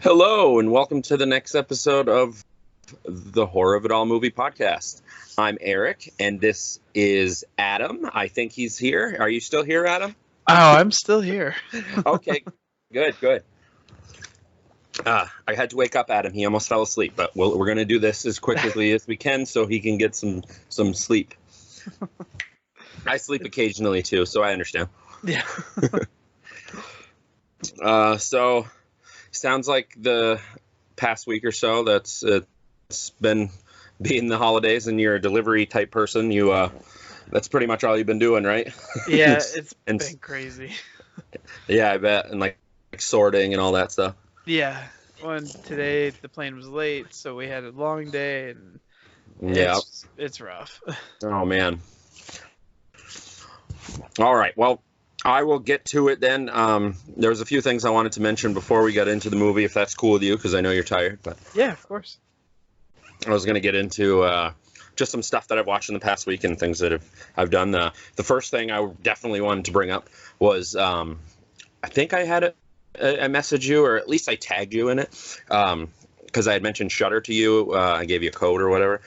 Hello, and welcome to the next episode of the Horror of It All movie podcast. I'm Eric, and this is Adam. I think he's here. Are you still here, Adam? Oh, I'm still here. Okay, good. I had to wake up Adam. He almost fell asleep, but we're going to do this as quickly as we can so he can get some sleep. I sleep occasionally, too, so I understand. Yeah. So, sounds like the past week or so it's been being the holidays and you're a delivery type person. That's pretty much all you've been doing, right? Yeah, it's been crazy. Yeah, I bet. And like sorting and all that stuff. Yeah. Well, today the plane was late, so we had a long day, and Yeah. it's rough. Oh, man. All right. Well, I will get to it then. There was a few things I wanted to mention before we got into the movie, if that's cool with you, because I know you're tired. But Yeah, of course. I was going to get into just some stuff that I've watched in the past week and things that I've done. The first thing I definitely wanted to bring up was I think I had a message you, or at least I tagged you in it, because I had mentioned Shudder to you. I gave you a code or whatever.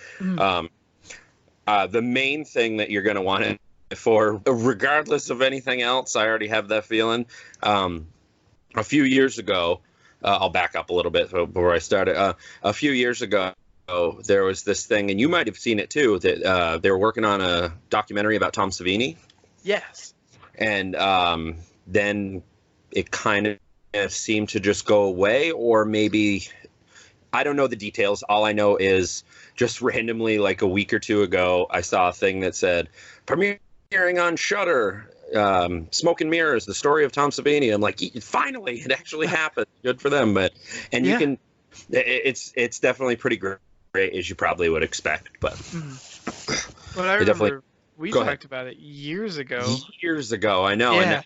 The main thing that you're going to want it for, regardless of anything else, I already have that feeling. A few years ago, I'll back up a little bit before I start it. A few years ago, there was this thing, and you might have seen it too, that they were working on a documentary about Tom Savini. Yes. And then it kind of seemed to just go away, or maybe, I don't know the details. All I know is just randomly, like a week or two ago, I saw a thing that said, premiering on Shudder, Smoke and Mirrors, the story of Tom Savini. I'm like, finally, it actually happened. Good for them. You can, it's definitely pretty great, as you probably would expect. But Well, I remember we talked about it years ago. Years ago, I know. Yeah. And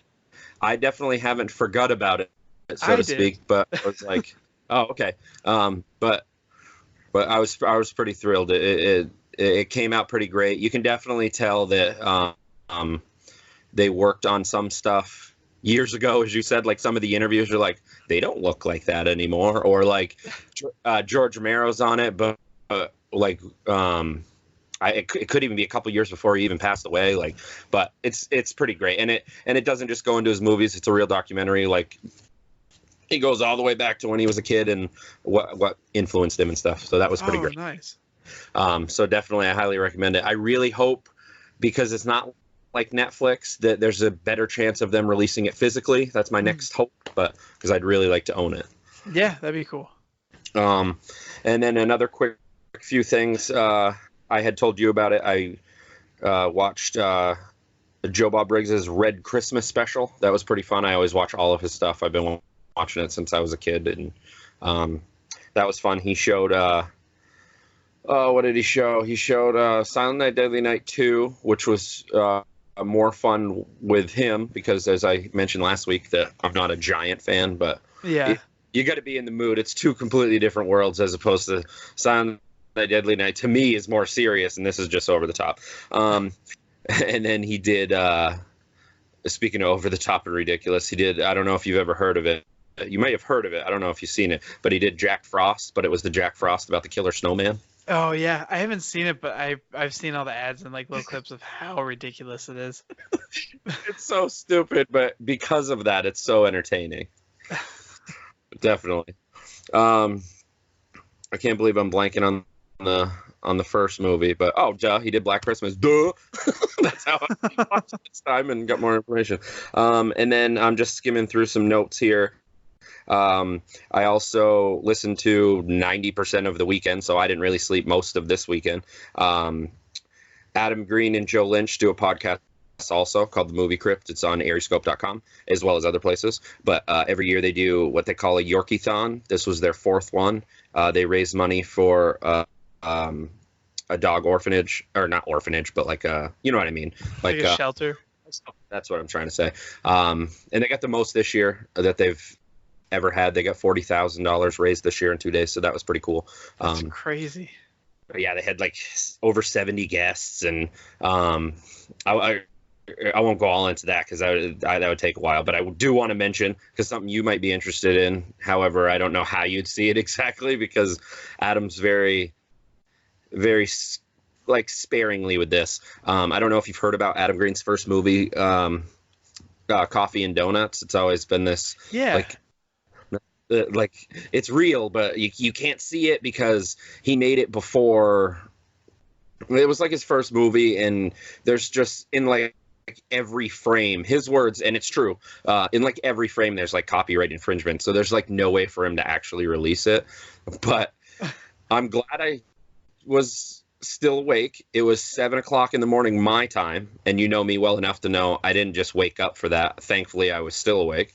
I definitely haven't forgot about it, so to speak. But I was like, oh, okay. But I was pretty thrilled. It came out pretty great. You can definitely tell that they worked on some stuff years ago, as you said. Like some of the interviews are like, they don't look like that anymore, or like George Romero's on it, but like it could even be a couple years before he even passed away. Like, but it's pretty great, and it doesn't just go into his movies. It's a real documentary. Like, he goes all the way back to when he was a kid and what influenced him and stuff. So that was pretty great. Nice. So definitely, I highly recommend it. I really hope, because it's not like Netflix, that there's a better chance of them releasing it physically. That's my next hope, but because I'd really like to own it. Yeah, that'd be cool. And then another quick few things. I had told you about it. I watched Joe Bob Briggs's Red Christmas special. That was pretty fun. I always watch all of his stuff. I've been watching it since I was a kid, and that was fun. He showed what did he show? He showed Silent Night, Deadly Night 2, which was more fun with him because, as I mentioned last week, that I'm not a giant fan, but yeah, you got to be in the mood. It's two completely different worlds, as opposed to Silent Night, Deadly Night to me is more serious, and this is just over the top. And then he did, speaking of over the top and ridiculous, he did, I don't know if you've ever heard of it. You might have heard of it. I don't know if you've seen it, but he did Jack Frost, but it was the Jack Frost about the killer snowman. Oh yeah, I haven't seen it, but I've seen all the ads and like little clips of how ridiculous it is. It's so stupid, but because of that, it's so entertaining. Definitely. I can't believe I'm blanking on the first movie, but duh, he did Black Christmas. Duh. That's how I watched it this time and got more information. And then I'm just skimming through some notes here. I also listened to 90% of the weekend, so I didn't really sleep most of this weekend. Adam Green and Joe Lynch do a podcast also called The Movie Crypt. It's on Ariescope.com as well as other places. But every year they do what they call a Yorkie-thon. This was their fourth one. They raise money for a dog orphanage, or not orphanage, but like you know what I mean, like a shelter. That's what I'm trying to say. And they got the most this year that they've ever had. They got $40,000 raised this year in 2 days, so that was pretty cool. That's crazy. But yeah, they had like over 70 guests, and I won't go all into that because that would take a while. But I do want to mention, because something you might be interested in. However, I don't know how you'd see it exactly, because Adam's very, very like sparingly with this. I don't know if you've heard about Adam Green's first movie, Coffee and Donuts. It's always been this like it's real, but you can't see it because he made it before. It was like his first movie, and there's just in like every frame, his words, and it's true, in like every frame there's like copyright infringement, so there's like no way for him to actually release it. But I'm glad I was still awake. It was 7:00 in the morning my time, and you know me well enough to know I didn't just wake up for that. Thankfully I was still awake.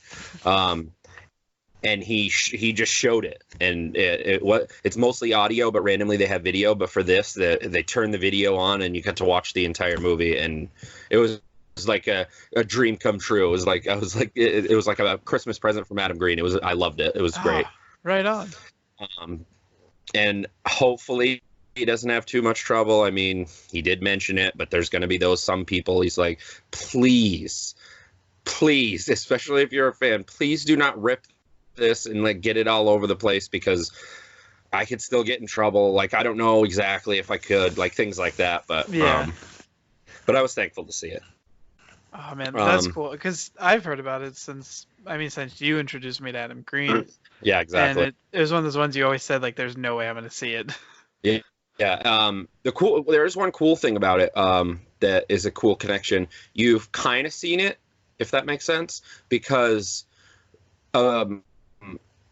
And he just showed it, and it's mostly audio, but randomly they have video. But for this, they turned the video on, and you got to watch the entire movie, and it was like a dream come true. It was like it was like a Christmas present from Adam Green. I loved it. It was great. Right on. And hopefully he doesn't have too much trouble. I mean, he did mention it, but there's going to be some people. He's like, please, especially if you're a fan, please do not rip this and like get it all over the place, because I could still get in trouble. Like, I don't know exactly if I could, like things like that, but yeah. But I was thankful to see it. Oh man, that's cool, because I've heard about it since you introduced me to Adam Green. Yeah, exactly. And it was one of those ones you always said like, there's no way I'm going to see it. Yeah. There is one cool thing about it that is a cool connection. You've kind of seen it, if that makes sense, because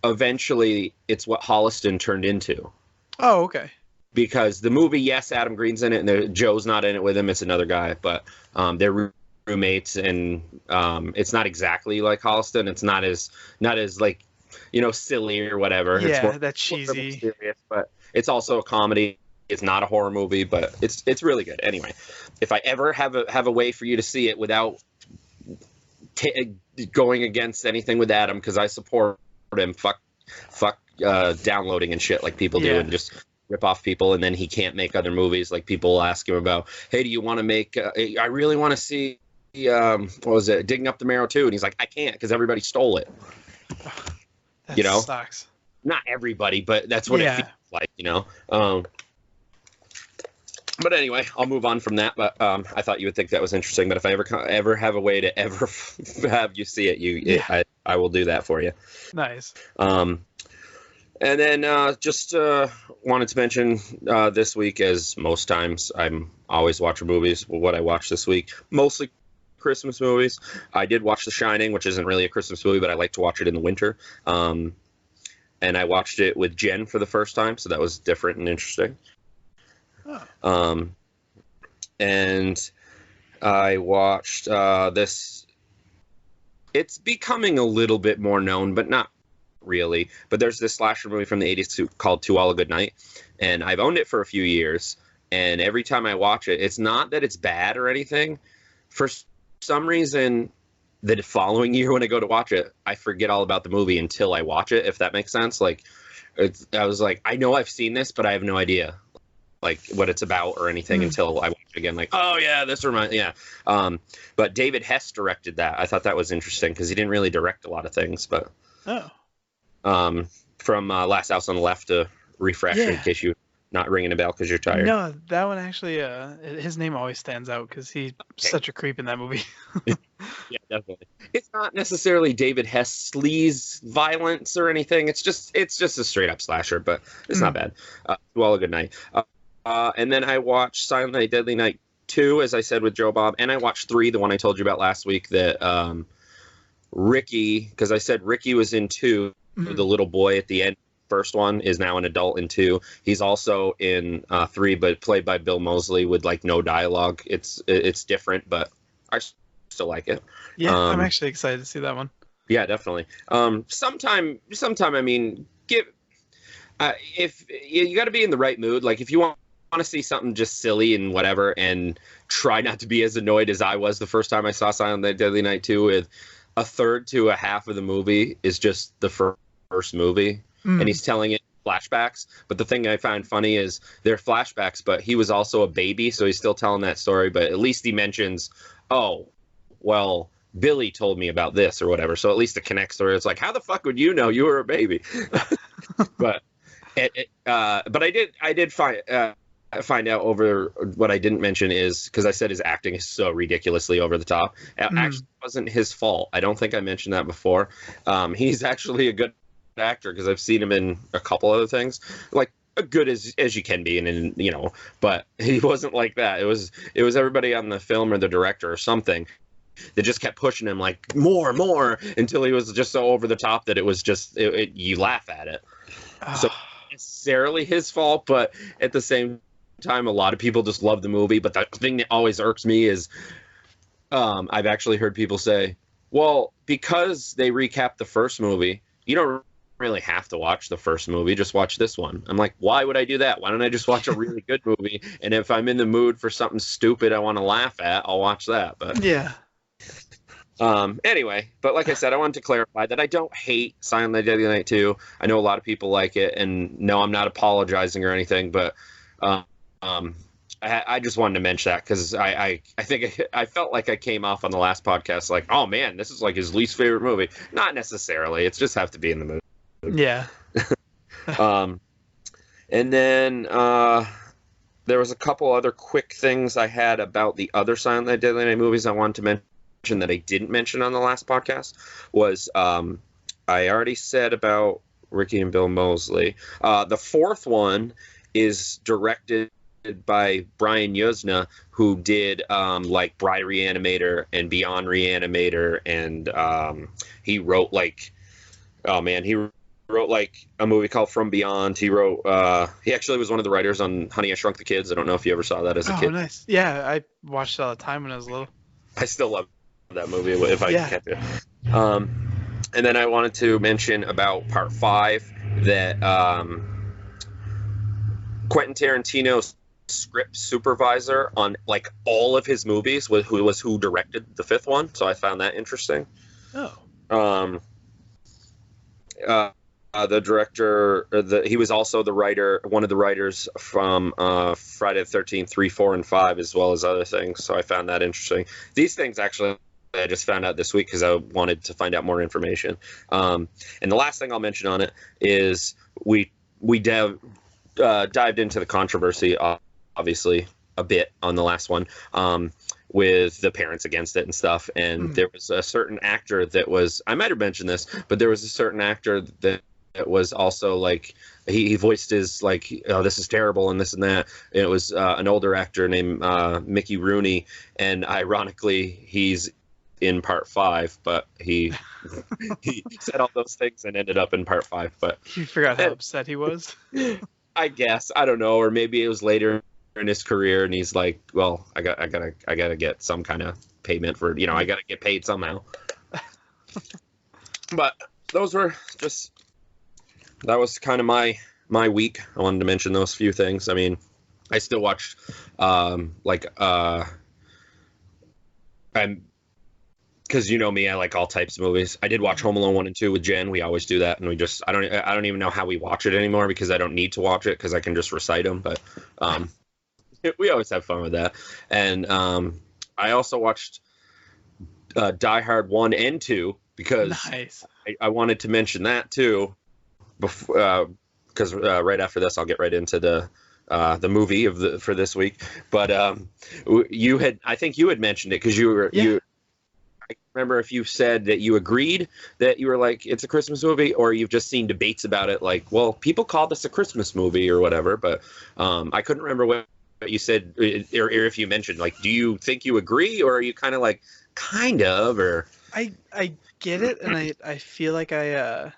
eventually it's what Holliston turned into. Oh, okay. Because the movie, yes, Adam Green's in it, and Joe's not in it with him. It's another guy, but they're roommates, and it's not exactly like Holliston. It's not as like, silly or whatever. Yeah, it's more, that's cheesy. Serious, but it's also a comedy. It's not a horror movie, but it's really good. Anyway, if I ever have a way for you to see it without going against anything with Adam, because I support him, fuck downloading and shit like people do, and just rip off people, and then he can't make other movies. Like, people will ask him about, hey, do you want to make I really want to see what was it, Digging Up the Marrow 2, and he's like, I can't because everybody stole it. That sucks. Not everybody, but that's what it feels like, But anyway, I'll move on from that. But I thought you would think that was interesting. But if I ever have a way to ever have you see it, I will do that for you. Nice. And then just wanted to mention this week, as most times I'm always watching movies. What I watched this week, mostly Christmas movies. I did watch The Shining, which isn't really a Christmas movie, but I like to watch it in the winter. And I watched it with Jen for the first time, so that was different and interesting. Oh. And I watched this. It's becoming a little bit more known, but not really. But there's this slasher movie from the 80s called To All a Good Night, and I've owned it for a few years. And every time I watch it, it's not that it's bad or anything. For some reason, the following year when I go to watch it, I forget all about the movie until I watch it, if that makes sense. Like, I was like, I know I've seen this, but I have no idea like what it's about or anything until I watch it again. Like, oh yeah, this reminds, yeah. But David Hess directed that. I thought that was interesting because he didn't really direct a lot of things, but from Last House on the Left, to refresh in case you're not ringing a bell because you're tired. No, that one actually, his name always stands out because he's such a creep in that movie. Yeah, definitely. It's not necessarily David Hess sleaze violence or anything. It's just a straight up slasher, but it's not bad. Well, a good night. And then I watched Silent Night, Deadly Night 2, as I said, with Joe Bob, and I watched 3, the one I told you about last week, that Ricky, because I said Ricky was in 2, the little boy at the end. First one is now an adult in 2. He's also in 3, but played by Bill Moseley with like no dialogue. It's different, but I still like it. Yeah, I'm actually excited to see that one. Yeah, definitely. Sometime. I mean, if you got to be in the right mood. Like, if you want to see something just silly and whatever, and try not to be as annoyed as I was the first time I saw Silent Night, Deadly Night 2, with a third to a half of the movie is just the first movie. And he's telling it flashbacks. But the thing I find funny is they're flashbacks, but he was also a baby, so he's still telling that story. But at least he mentions, oh, well, Billy told me about this or whatever. So at least it connects through. It's like, how the fuck would you know? You were a baby. But I did find out over what I didn't mention is because I said his acting is so ridiculously over the top. It actually wasn't his fault. I don't think I mentioned that before. He's actually a good actor because I've seen him in a couple other things, like good as you can be, and you know, but he wasn't like that. It was everybody on the film or the director or something that just kept pushing him like more until he was just so over the top that it was just you laugh at it. So not necessarily his fault, but at the same time, a lot of people just love the movie. But the thing that always irks me is I've actually heard people say, well, because they recapped the first movie, you don't really have to watch the first movie, just watch this one. I'm like, why would I do that? Why don't I just watch a really good movie, and if I'm in the mood for something stupid I want to laugh at, I'll watch that. But yeah. Anyway, but like I said, I wanted to clarify that I don't hate Silent Night, Deadly Night 2. I know a lot of people like it, and no, I'm not apologizing or anything, but I just wanted to mention that because I think I felt like I came off on the last podcast like, oh man, this is like his least favorite movie. Not necessarily. It's just have to be in the mood. Yeah. And then there was a couple other quick things I had about the other Silent Night, Deadly Night movies I wanted to mention that I didn't mention on the last podcast. Was I already said about Ricky and Bill Moseley. The fourth one is directed by Brian Yuzna, who did like Bride Reanimator and Beyond Reanimator, and he wrote like, oh man, he wrote like a movie called From Beyond. He wrote he actually was one of the writers on Honey, I Shrunk the Kids. I don't know if you ever saw that as a kid. Oh, nice. Yeah, I watched it all the time when I was little. I still love that movie if I can catch it. And then I wanted to mention about Part 5 that Quentin Tarantino's script supervisor on like all of his movies was who directed the fifth one, so I found that interesting. The director, he was also the writer, one of the writers from Friday the 13th, 3, 4, and 5, as well as other things. So I found that interesting. These things actually I just found out this week because I wanted to find out more information. And the last thing I'll mention on it is we dived into the controversy, obviously, a bit on the last one. With the parents against it and stuff. And there was a certain actor that was, I might have mentioned this, but there was a certain actor that was also like, he voiced his like, oh, this is terrible and this and that. And it was an older actor named Mickey Rooney. And ironically, he's in Part 5, but he said all those things and ended up in Part 5. But you forgot how upset he was? I guess. I don't know. Or maybe it was later in his career and he's like, well, I gotta get some kind of payment for, you know, I gotta get paid somehow. But that was kind of my week. I wanted to mention those few things. I mean, I still watched because you know me, I like all types of movies. I did watch Home Alone 1 and 2 with Jen. We always do that, and I don't even know how we watch it anymore because I don't need to watch it because I can just recite them. But we always have fun with that. And I also watched Die Hard 1 and 2 because nice. I wanted to mention that too. Because right after this, I'll get right into the movie for this week. But I think you had mentioned it because I remember if you said that you agreed that you were like, it's a Christmas movie, or you've just seen debates about it, like, well, people call this a Christmas movie or whatever. But I couldn't remember what you said, or if you mentioned, like, do you think you agree, or are you kind of like, kind of, or? I get it, and I feel like I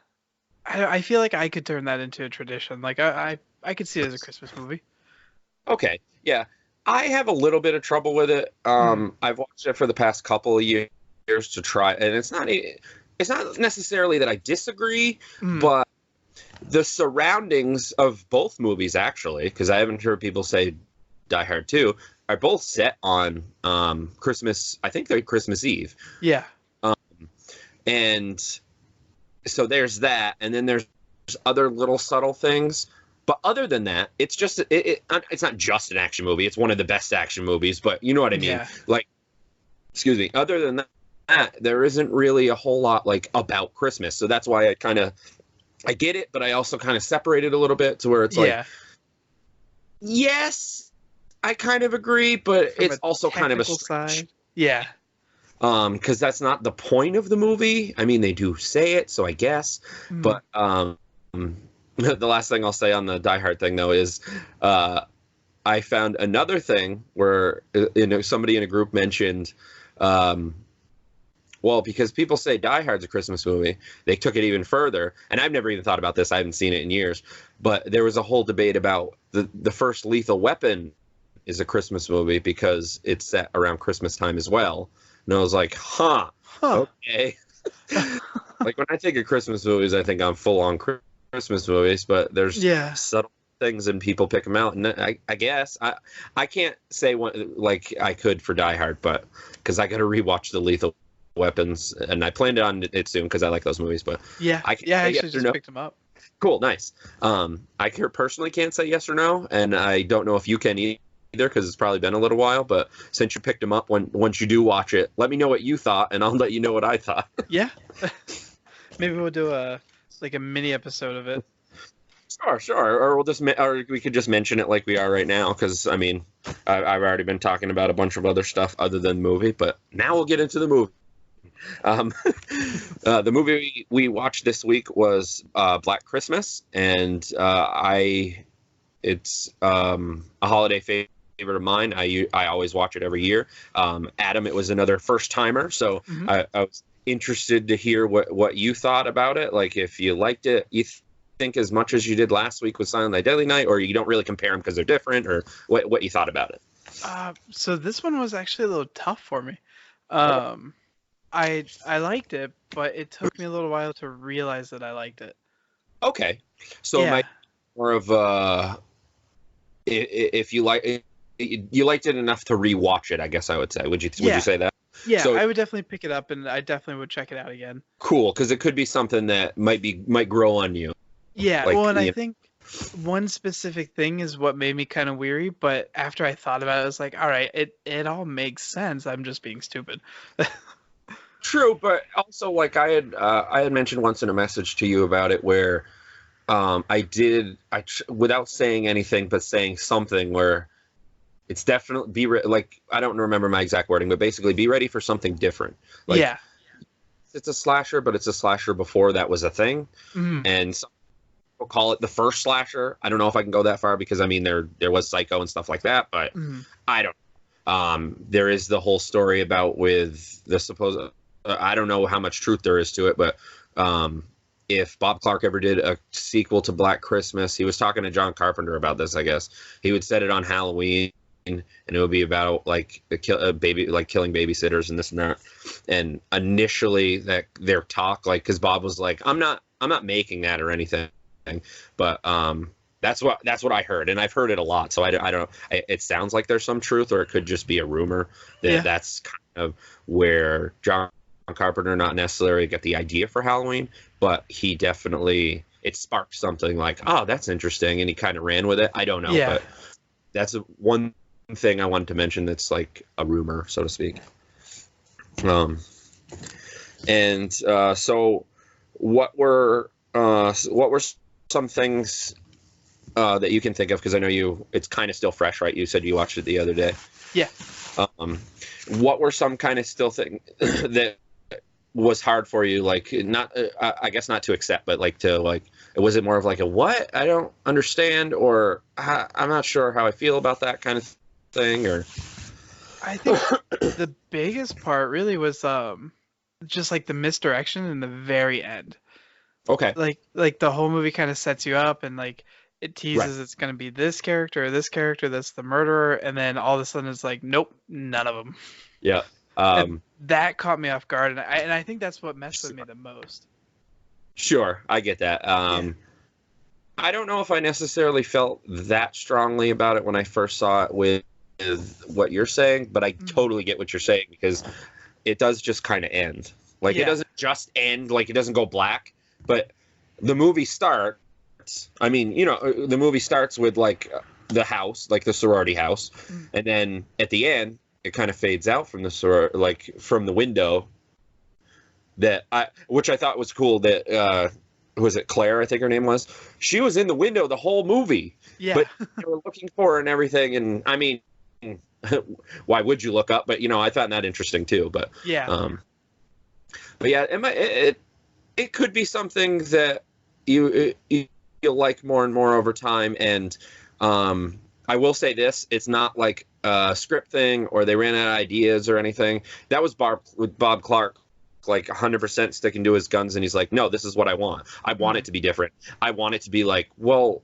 feel like I could turn that into a tradition. Like I could see it as a Christmas movie. Okay. Yeah. I have a little bit of trouble with it. I've watched it for the past couple of years to try, and it's not necessarily that I disagree, but the surroundings of both movies, actually, because I haven't heard people say Die Hard 2, are both set on Christmas. I think they're Christmas Eve. Yeah. And so there's that, and then there's other little subtle things. But other than that, it's just it's not just an action movie. It's one of the best action movies, but you know what I mean. Yeah. Like, excuse me. Other than there isn't really a whole lot like about Christmas. So that's why I get it, but I also kind of separate it a little bit to where it's like, yes, I kind of agree, but From it's also kind of a technical stretch. side. Yeah. Because that's not the point of the movie. I mean, they do say it, so I guess. But the last thing I'll say on the Die Hard thing, though, is I found another thing where somebody in a group mentioned, well, because people say Die Hard's a Christmas movie, they took it even further. And I've never even thought about this. I haven't seen it in years. But there was a whole debate about the first Lethal Weapon is a Christmas movie because it's set around Christmas time as well. And I was like, okay. Like when I think of Christmas movies, I think I'm full-on Christmas movies, but there's subtle things and people pick them out. And I guess I can't say one like I could for Die Hard, but because I got to rewatch the Lethal Weapons, and I planned on it soon because I like those movies. But I actually just picked them up. Cool, nice. I personally can't say yes or no, and I don't know if you can either because it's probably been a little while. But since you picked them up, once you do watch it, let me know what you thought, and I'll let you know what I thought. Yeah, maybe we'll do a mini episode of it. Sure. Or we could just mention it like we are right now, because I mean, I've already been talking about a bunch of other stuff other than the movie, but now we'll get into the movie. The movie we watched this week was Black Christmas, and it's a holiday favorite of mine. I always watch it every year. Adam, it was another first timer, so I was interested to hear what you thought about it. Like if you liked it, you think as much as you did last week with Silent Night Deadly Night, or you don't really compare them because they're different, or what you thought about it. So this one was actually a little tough for me. I liked it, but it took me a little while to realize that I liked it. Okay, so it might be more of if you liked it enough to rewatch it, I guess I would say. Would you say that? Yeah, so, I would definitely pick it up, and I definitely would check it out again. Cool, because it could be something that might grow on you. Yeah, and I think one specific thing is what made me kind of weary, but after I thought about it, I was like, all right, it all makes sense. I'm just being stupid. True, but also like I had mentioned once in a message to you about it where without saying anything but saying something where it's definitely like I don't remember my exact wording, but basically be ready for something different. Like, it's a slasher, but it's a slasher before that was a thing, and some people call it the first slasher. I don't know if I can go that far because I mean there was Psycho and stuff like that, but I don't. There is the whole story about with the supposed. I don't know how much truth there is to it, but if Bob Clark ever did a sequel to Black Christmas, he was talking to John Carpenter about this, I guess. He would set it on Halloween, and it would be about like killing babysitters and this and that. And initially that their talk, like, because Bob was like, I'm not making that or anything, but that's what I heard, and I've heard it a lot, so I don't. It sounds like there's some truth, or it could just be a rumor that's kind of where John Carpenter not necessarily got the idea for Halloween, but he definitely it sparked something like, oh, that's interesting, and he kind of ran with it. I don't know, but that's one thing I wanted to mention that's like a rumor, so to speak. So what were some things that you can think of, because I know it's kind of still fresh, right? You said you watched it the other day. Yeah. What were some kind of still thing that was hard for you, like not I guess not to accept, but like to like, was it more of like a what? I don't understand, or I'm not sure how I feel about that kind of thing? Or I think the biggest part really was just like the misdirection in the very end. Okay. Like the whole movie kind of sets you up, and like it teases it's going to be this character or this character that's the murderer, and then all of a sudden it's like, nope, none of them. Yeah. That caught me off guard, and I think that's what messed with me the most. Sure, I get that. I don't know if I necessarily felt that strongly about it when I first saw it with what you're saying, but I totally get what you're saying, because it does just kind of end. Like, it doesn't just end, like, it doesn't go black, but the movie starts, I mean, the movie starts with, like, the house, like the sorority house, and then at the end, it kind of fades out from from the window, which I thought was cool that was it Claire, I think her name was. She was in the window the whole movie. Yeah. But they were looking for her and everything, and I mean, why would you look up? But I found that interesting too. But yeah. But yeah, it could be something that you'll like more and more over time. And I will say this: it's not like a script thing or they ran out of ideas or anything. That was Bob Clark, like 100% sticking to his guns, and he's like, no, this is what I want. I want it to be different. I want it to be like, well,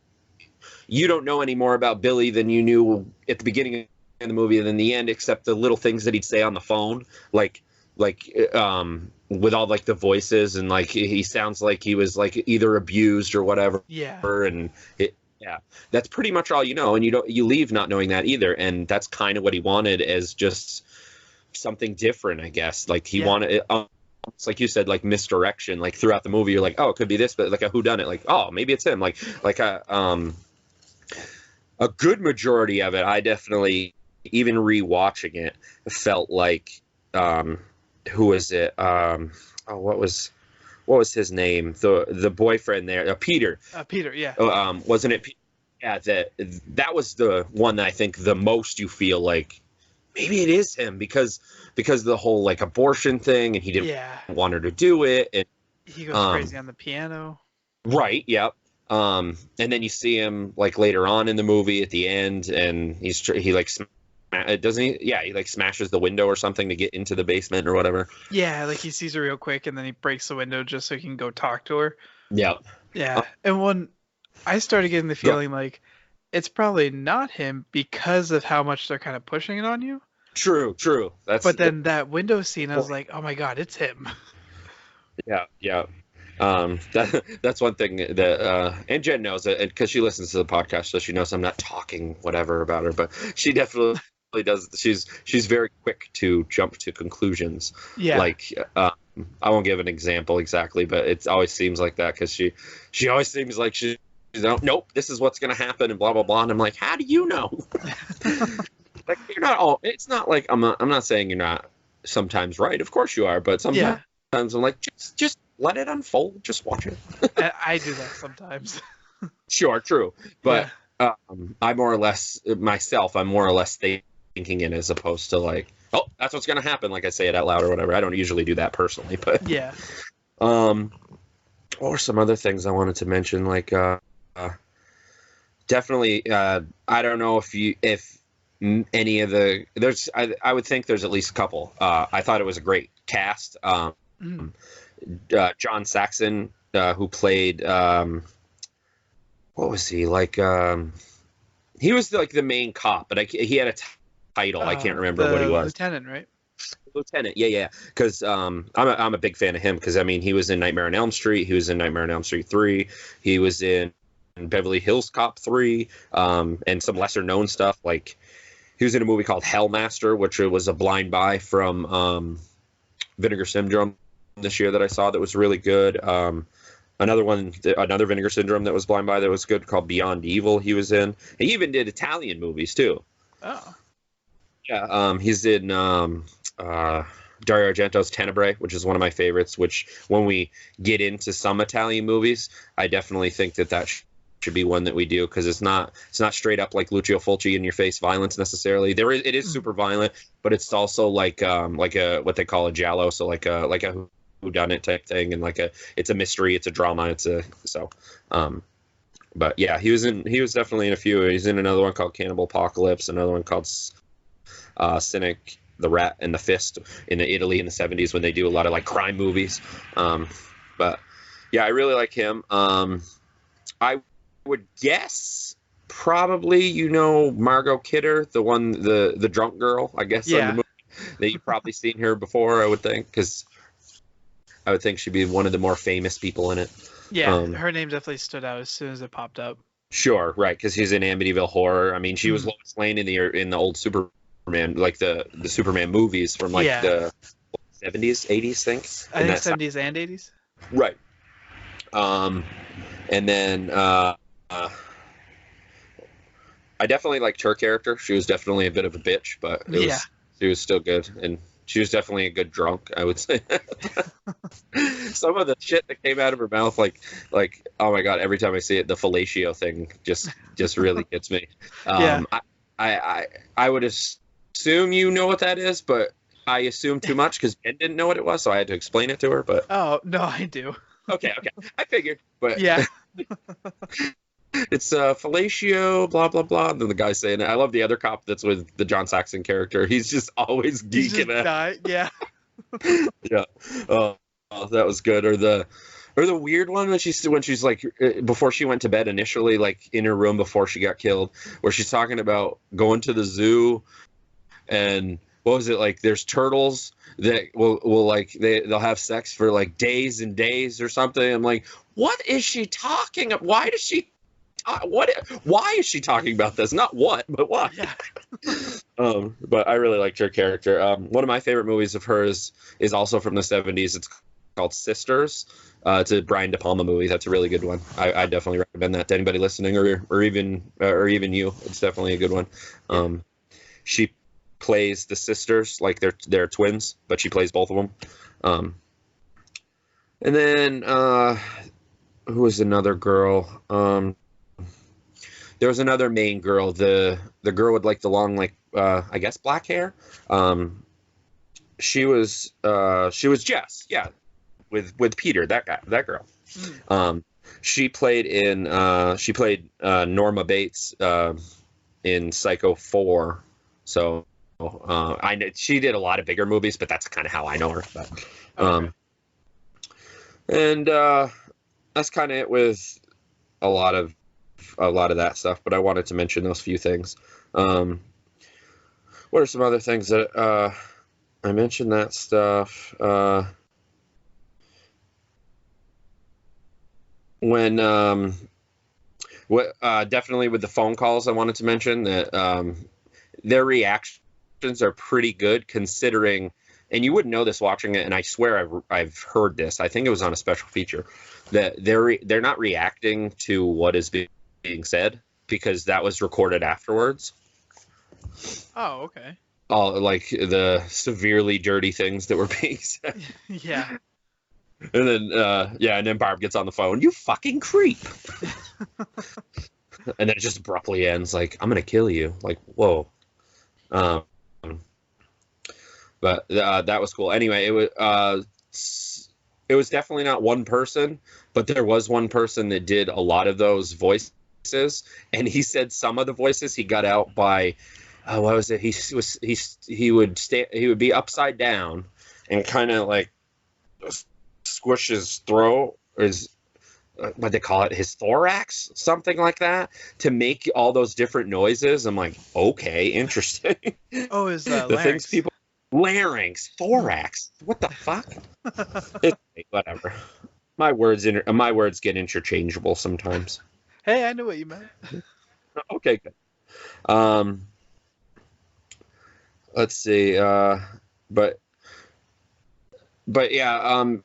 you don't know any more about Billy than you knew at the beginning of the movie than the end, except the little things that he'd say on the phone, like with all like the voices, and like he sounds like he was like either abused or whatever. Yeah. And that's pretty much all you know, and you leave not knowing that either, and that's kind of what he wanted, as just something different, I guess. Like he wanted it. It's like you said, like misdirection. Like throughout the movie, you're like, oh, it could be this, but like a whodunit. Like, oh, maybe it's him. Like a good majority of it, I definitely, even rewatching it, felt like who was it? What was his name? The boyfriend there, Peter. Peter, yeah. Wasn't it? Yeah, that was the one that I think the most you feel like maybe it is him, because the whole like abortion thing, and he didn't want her to do it, and he goes crazy on the piano. Right. Yep. And then you see him like later on in the movie at the end, and he like doesn't he? Yeah, he like smashes the window or something to get into the basement or whatever. Yeah, like he sees her real quick, and then he breaks the window just so he can go talk to her. Yeah. Yeah, and when I started getting the feeling like it's probably not him because of how much they're kind of pushing it on you. True. But then that window scene, I was like, oh my god, it's him. Yeah. That's one thing that and Jen knows it because she listens to the podcast, so she knows I'm not talking whatever about her, but she definitely does. She's very quick to jump to conclusions. Yeah. Like I won't give an example exactly, but it always seems like that because she always seems like she's nope, this is what's gonna happen and blah blah blah, and I'm like, how do you know? Like you're not all. It's not like I'm not saying you're not sometimes right. Of course you are, but sometimes I'm like just let it unfold. Just watch it. I do that sometimes. Sure, true. But I more or less myself. I'm more or less thinking it as opposed to like, oh, that's what's gonna happen. Like I say it out loud or whatever. I don't usually do that personally, but yeah. What were some other things I wanted to mention? Like definitely. I don't know if any of the I would think there's at least a couple. I thought it was a great cast. John Saxon, who played what was he like? He was like the main cop, but he had a title. I can't remember what he was. Lieutenant, right? Lieutenant, yeah. Because I'm a big fan of him because I mean he was in Nightmare on Elm Street. He was in Nightmare on Elm Street 3. He was in Beverly Hills Cop 3, and some lesser known stuff like. He was in a movie called Hellmaster, which was a blind buy from Vinegar Syndrome this year that I saw that was really good. Another Vinegar Syndrome that was blind buy that was good called Beyond Evil he was in. He even did Italian movies, too. Oh. Yeah, he's in Dario Argento's Tenebrae, which is one of my favorites, which when we get into some Italian movies, I definitely think that should be one that we do because it's not straight up like Lucio Fulci in your face violence necessarily. It is super violent, but it's also like a what they call a giallo, so like a whodunit type thing, and it's a mystery, it's a drama, but yeah, he was definitely in a few. He's in another one called Cannibal Apocalypse, another one called Cynic, the Rat and the Fist in Italy in the 70s when they do a lot of like crime movies. But yeah, I really like him. I would guess probably Margot Kidder, the one the drunk girl, I guess. Yeah. In the movie, that you've probably seen her before, I would think, because I would think she'd be one of the more famous people in it. Yeah, her name definitely stood out as soon as it popped up. Sure, right, because she's in Amityville Horror. I mean, she was Lois Lane in the old Superman, like the Superman movies from like the 70s, 80s, I think 70s and 80s. Right. And then I definitely liked her character. She was definitely a bit of a bitch, but she was still good. And She was definitely a good drunk, I would say. Some of the shit that came out of her mouth, like oh my god, every time I see it, the fellatio thing just really gets me. Yeah. I would assume you know what that is, but I assume too much because Ben didn't know what it was, so I had to explain it to her. But Oh no, I do. okay, I figured. But Yeah. it's fellatio, blah blah blah. And then the guy saying it. I love the other cop that's with the John Saxon character. He's just always He's just geeking out. Yeah. Yeah. Oh, that was good. Or the weird one when she's like before she went to bed initially, like in her room before she got killed, where she's talking about going to the zoo and what was it, like there's turtles that will like they'll have sex for like days and days or something. I'm like, what is she talking about? Why does she why is she talking about this? Not what, but why? Yeah. But I really liked her character. One of my favorite movies of hers is also from the 70s. It's called Sisters. It's a Brian De Palma movie. That's a really good one. I definitely recommend that to anybody listening, or even you. It's definitely a good one. She plays the sisters, like they're twins, but she plays both of them. And then who was another girl? There was another main girl, the girl with like the long, like I guess black hair. She was Jess, yeah, with Peter, that girl. She played Norma Bates in Psycho 4. So I know she did a lot of bigger movies, but that's kind of how I know her. But and that's kind of it with a lot of that stuff. But I wanted to mention those few things. What are some other things that I mentioned that stuff when definitely with the phone calls, I wanted to mention that their reactions are pretty good considering, and you wouldn't know this watching it, and I swear I've heard this. I think it was on a special feature that they're not reacting to what is being said because that was recorded afterwards. Oh, okay. All like the severely dirty things that were being said. Yeah. And then and then Barb gets on the phone. You fucking creep. And then it just abruptly ends like, I'm gonna kill you. Like, whoa. But that was cool. Anyway, it was definitely not one person, but there was one person that did a lot of those voices, and he said some of the voices he got out by what was it? He would be upside down and kind of like squish his throat, or his what they call it, his thorax, something like that, to make all those different noises. I'm like, okay, interesting. Oh, is the larynx. things people larynx, thorax, what the fuck? Whatever. My words get interchangeable sometimes. Hey, I know what you meant. Okay, good. Let's see. But yeah.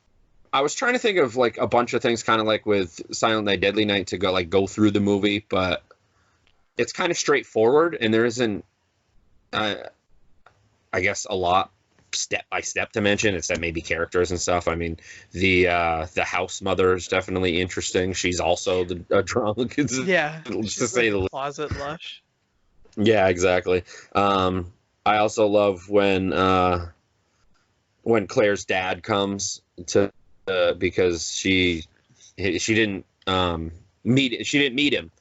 I was trying to think of like a bunch of things, kind of like with Silent Night, Deadly Night, to go through the movie, but it's kind of straightforward, and there isn't, I guess, a lot step by step to mention, except maybe characters and stuff. I mean, the house mother is definitely interesting. She's also a drunk. Yeah, to she's say like the closet lush. Yeah, exactly. I also love when Claire's dad comes to because she didn't meet him.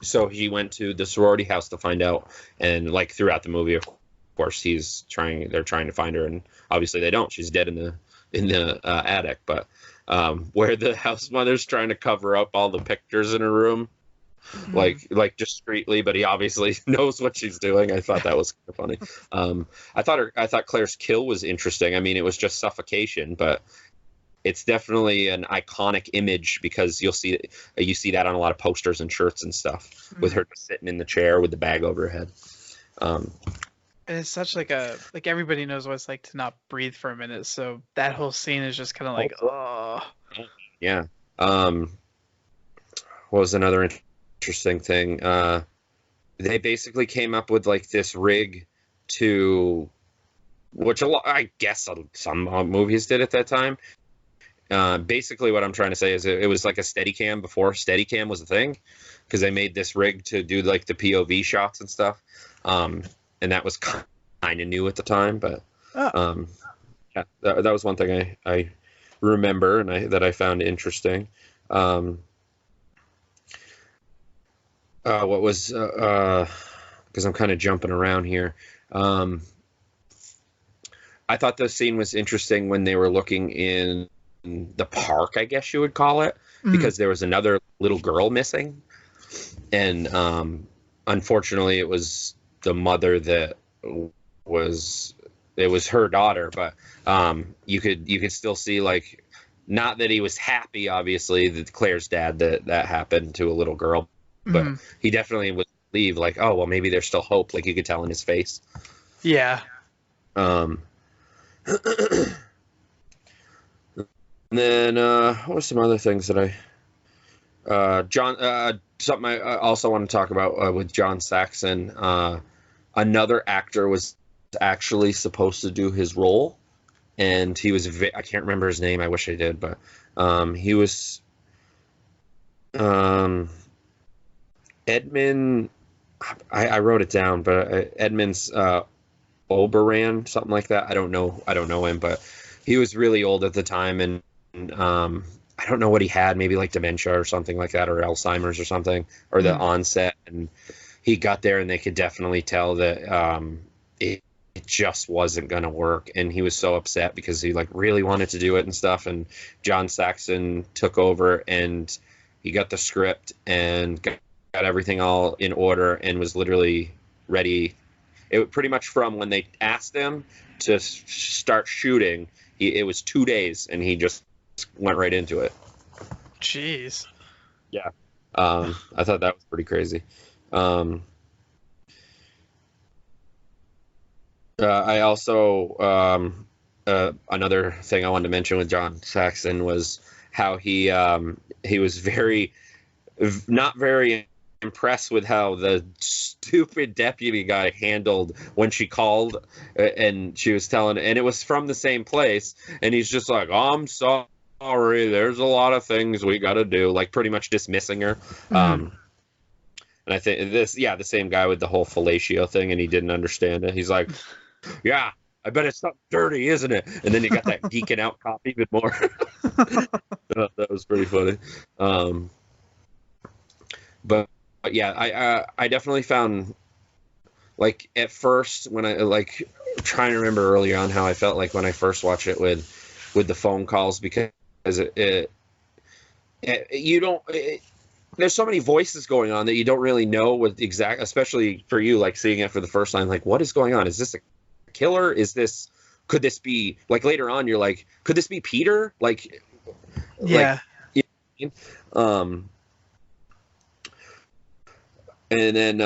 So he went to the sorority house to find out, and like throughout the movie, of course, they're trying to find her, and obviously they don't. She's dead in the attic. But where the house mother's trying to cover up all the pictures in her room, like discreetly, but he obviously knows what she's doing. I thought that was kind of funny. I thought Claire's kill was interesting. I mean, it was just suffocation, but it's definitely an iconic image because you see that on a lot of posters and shirts and stuff, with her just sitting in the chair with the bag over her head. And it's such like everybody knows what it's like to not breathe for a minute, so that whole scene is just kind of like, oh. Yeah. What was another interesting thing? They basically came up with like this rig to which a lot, I guess some movies did at that time. Basically, what I'm trying to say is it was like a Steadicam before Steadicam was a thing, because they made this rig to do like the POV shots and stuff, and that was kind of new at the time. But yeah, that was one thing I remember and that I found interesting. What was because I'm kind of jumping around here. I thought the scene was interesting when they were looking in the park, I guess you would call it, because there was another little girl missing, and unfortunately, it was the mother that was. It was her daughter, but you could still see, like, not that he was happy, obviously, that Claire's dad that happened to a little girl, but he definitely would leave, like, oh well, maybe there's still hope. Like, you could tell in his face. Yeah. And then what were some other things that something I also want to talk about with John Saxon. Another actor was actually supposed to do his role, and he was I can't remember his name. I wish I did, but he was Edmund. I wrote it down, but Edmund's Oberon, something like that. I don't know him, but he was really old at the time, and I don't know what he had, maybe like dementia or something like that, or Alzheimer's or something, or the onset. And he got there, and they could definitely tell that it just wasn't going to work. And he was so upset because he like really wanted to do it and stuff. And John Saxon took over, and he got the script and got everything all in order, and was literally ready. It pretty much from when they asked him to start shooting, it was 2 days, and he just went right into it. Jeez. Yeah. I thought that was pretty crazy. I also another thing I wanted to mention with John Saxon was how he was not very impressed with how the stupid deputy guy handled when she called, and she was telling, and it was from the same place, and he's just like, oh, I'm sorry, there's a lot of things we got to do, like pretty much dismissing her. And I think the same guy with the whole fellatio thing, and he didn't understand it. He's like, yeah, I bet it's something dirty, isn't it? And then you got that geeking out cop even more. That was pretty funny. But yeah, I definitely found, like, at first when I, like, trying to remember early on how I felt like when I first watched it with the phone calls, because there's so many voices going on that you don't really know what exact, especially for you, like, seeing it for the first time, like, what is going on? Is this a killer? Could this be, like, later on you're like, could this be Peter? Like, yeah. Like, you know, and then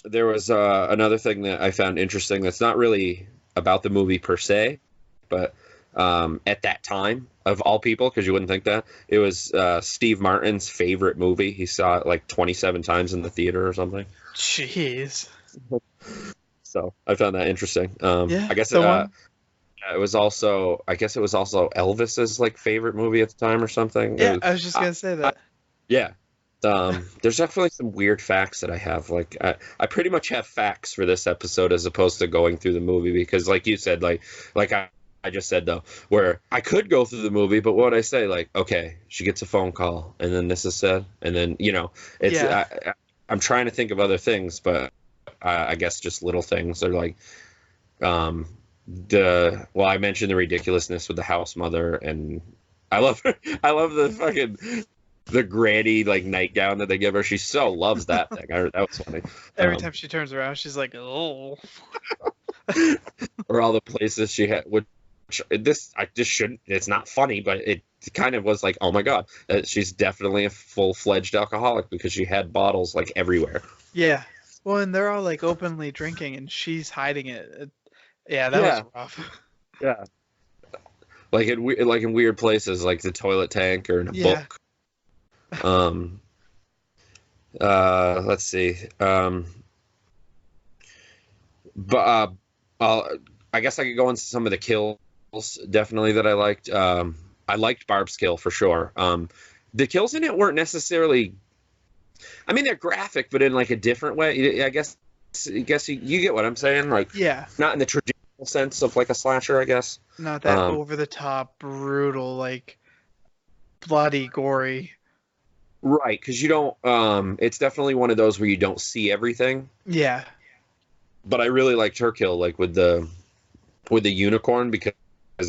there was another thing that I found interesting that's not really about the movie per se, but at that time, of all people, because you wouldn't think that, it was Steve Martin's favorite movie. He saw it like 27 times in the theater or something. Jeez. So I found that interesting. Yeah, I guess it was also Elvis's like favorite movie at the time or something. Yeah, I was just gonna say that. Yeah. There's definitely some weird facts that I have. Like, I pretty much have facts for this episode as opposed to going through the movie, because, like you said, like I just said, though, where I could go through the movie, but what would I say? Like, okay, she gets a phone call, and then this is said, and then, it's. Yeah. I'm trying to think of other things, but I guess just little things. They're like, I mentioned the ridiculousness with the house mother, and I love the fucking. The granny, like, nightgown that they give her. She so loves that thing. That was funny. Every time she turns around, she's like, oh. Or all the places she had. I just shouldn't. It's not funny, but it kind of was like, oh my god, she's definitely a full-fledged alcoholic, because she had bottles like everywhere. Yeah. Well, and they're all like openly drinking, and she's hiding it. Yeah, that was rough. Yeah. Like in weird places, like the toilet tank or in a book. Let's see. But I guess I could go into some of the kills definitely that I liked. I liked Barb's kill for sure. The kills in it weren't necessarily. I mean, they're graphic, but in like a different way. I guess you get what I'm saying. Like, Yeah. not in the traditional sense of like a slasher, I guess. Not that over the top, brutal, like bloody, gory. Right, because you don't. It's definitely one of those where you don't see everything. Yeah. But I really liked her kill, like with the unicorn, because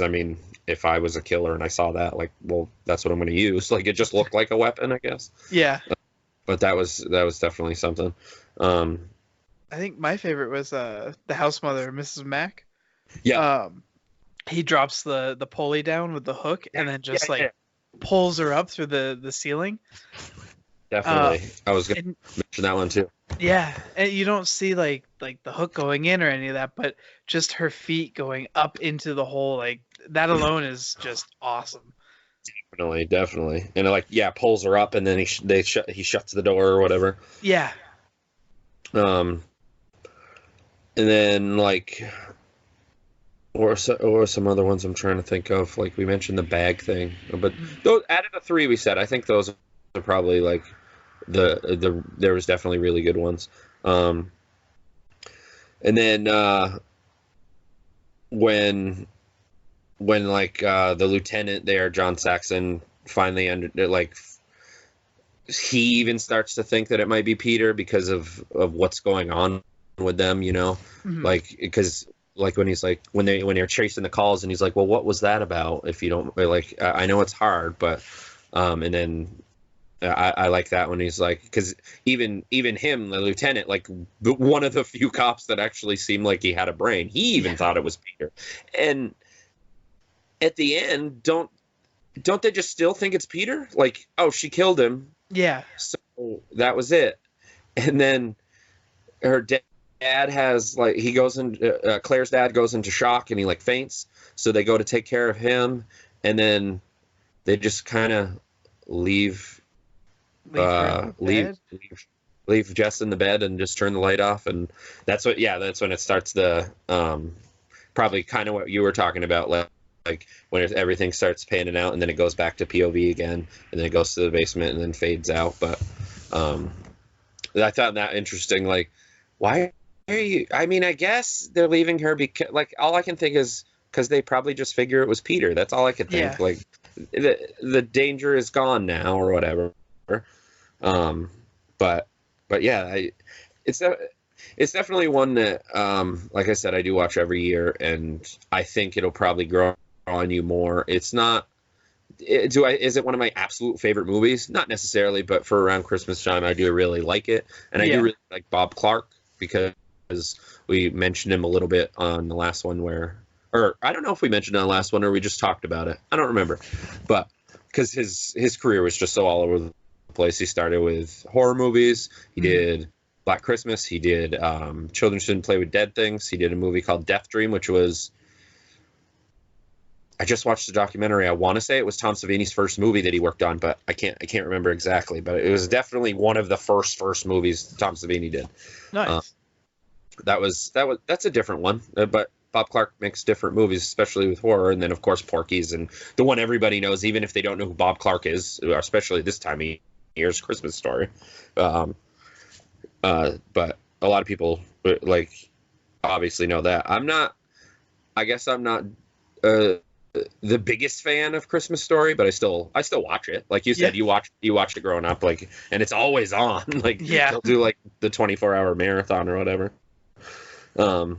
I mean, if I was a killer and I saw that, like, well, that's what I'm going to use. Like, it just looked like a weapon, I guess. Yeah. But that was definitely something. I think my favorite was the house mother, Mrs. Mack. Yeah. He drops the pulley down with the hook and then just pulls her up through the ceiling. Definitely. I was going to mention that one too. Yeah, and you don't see like the hook going in or any of that, but just her feet going up into the hole, like that alone is just awesome. Definitely. And like, yeah, pulls her up and then he shuts the door or whatever. Yeah. And then like, or some other ones I'm trying to think of. Like we mentioned the bag thing, but those out of the three we said, I think those are probably like there was definitely really good ones. And then when like the lieutenant there, John Saxon, finally he even starts to think that it might be Peter because of what's going on with them, you know, like because like when he's like when they're chasing the calls and he's like, well, what was that about? If you don't like, I know it's hard, but and then I like that when he's like, because even him, the lieutenant, like one of the few cops that actually seemed like he had a brain, he even thought it was Peter. And at the end, don't they just still think it's Peter? Like, oh, she killed him. Yeah. So that was it. And then her dad has like he goes in. Claire's dad goes into shock and he like faints. So they go to take care of him, and then they just kind of leave Jess in the bed and just turn the light off, and that's when it starts the probably kind of what you were talking about, like when everything starts panning out and then it goes back to POV again and then it goes to the basement and then fades out. But I found that interesting. Like, why are you? I mean, I guess they're leaving her because like all I can think is because they probably just figure it was Peter. That's all I could think. Yeah. Like the danger is gone now or whatever. But yeah, it's definitely one that, like I said, I do watch every year, and I think it'll probably grow on you more. It's not. Is it one of my absolute favorite movies? Not necessarily, but for around Christmas time, I do really like it, and I do really like Bob Clark because we mentioned him a little bit on the last one or I don't know if we mentioned it on the last one or we just talked about it. I don't remember, but because his career was just so all over the place. He started with horror movies. He did Black Christmas. He did Children Shouldn't Play with Dead Things. He did a movie called Death Dream, which was, I just watched the documentary. I want to say it was Tom Savini's first movie that he worked on, but I can't remember exactly. But it was definitely one of the first movies Tom Savini did. Nice. That's a different one, but Bob Clark makes different movies, especially with horror. And then, of course, Porky's, and the one everybody knows, even if they don't know who Bob Clark is, especially this time of year's Christmas Story. But a lot of people, like, obviously know that. I guess I'm not the biggest fan of Christmas Story, but I still watch it. Like you said, you watched it growing up, like, and it's always on. Like, they'll do, like, the 24-hour marathon or whatever. And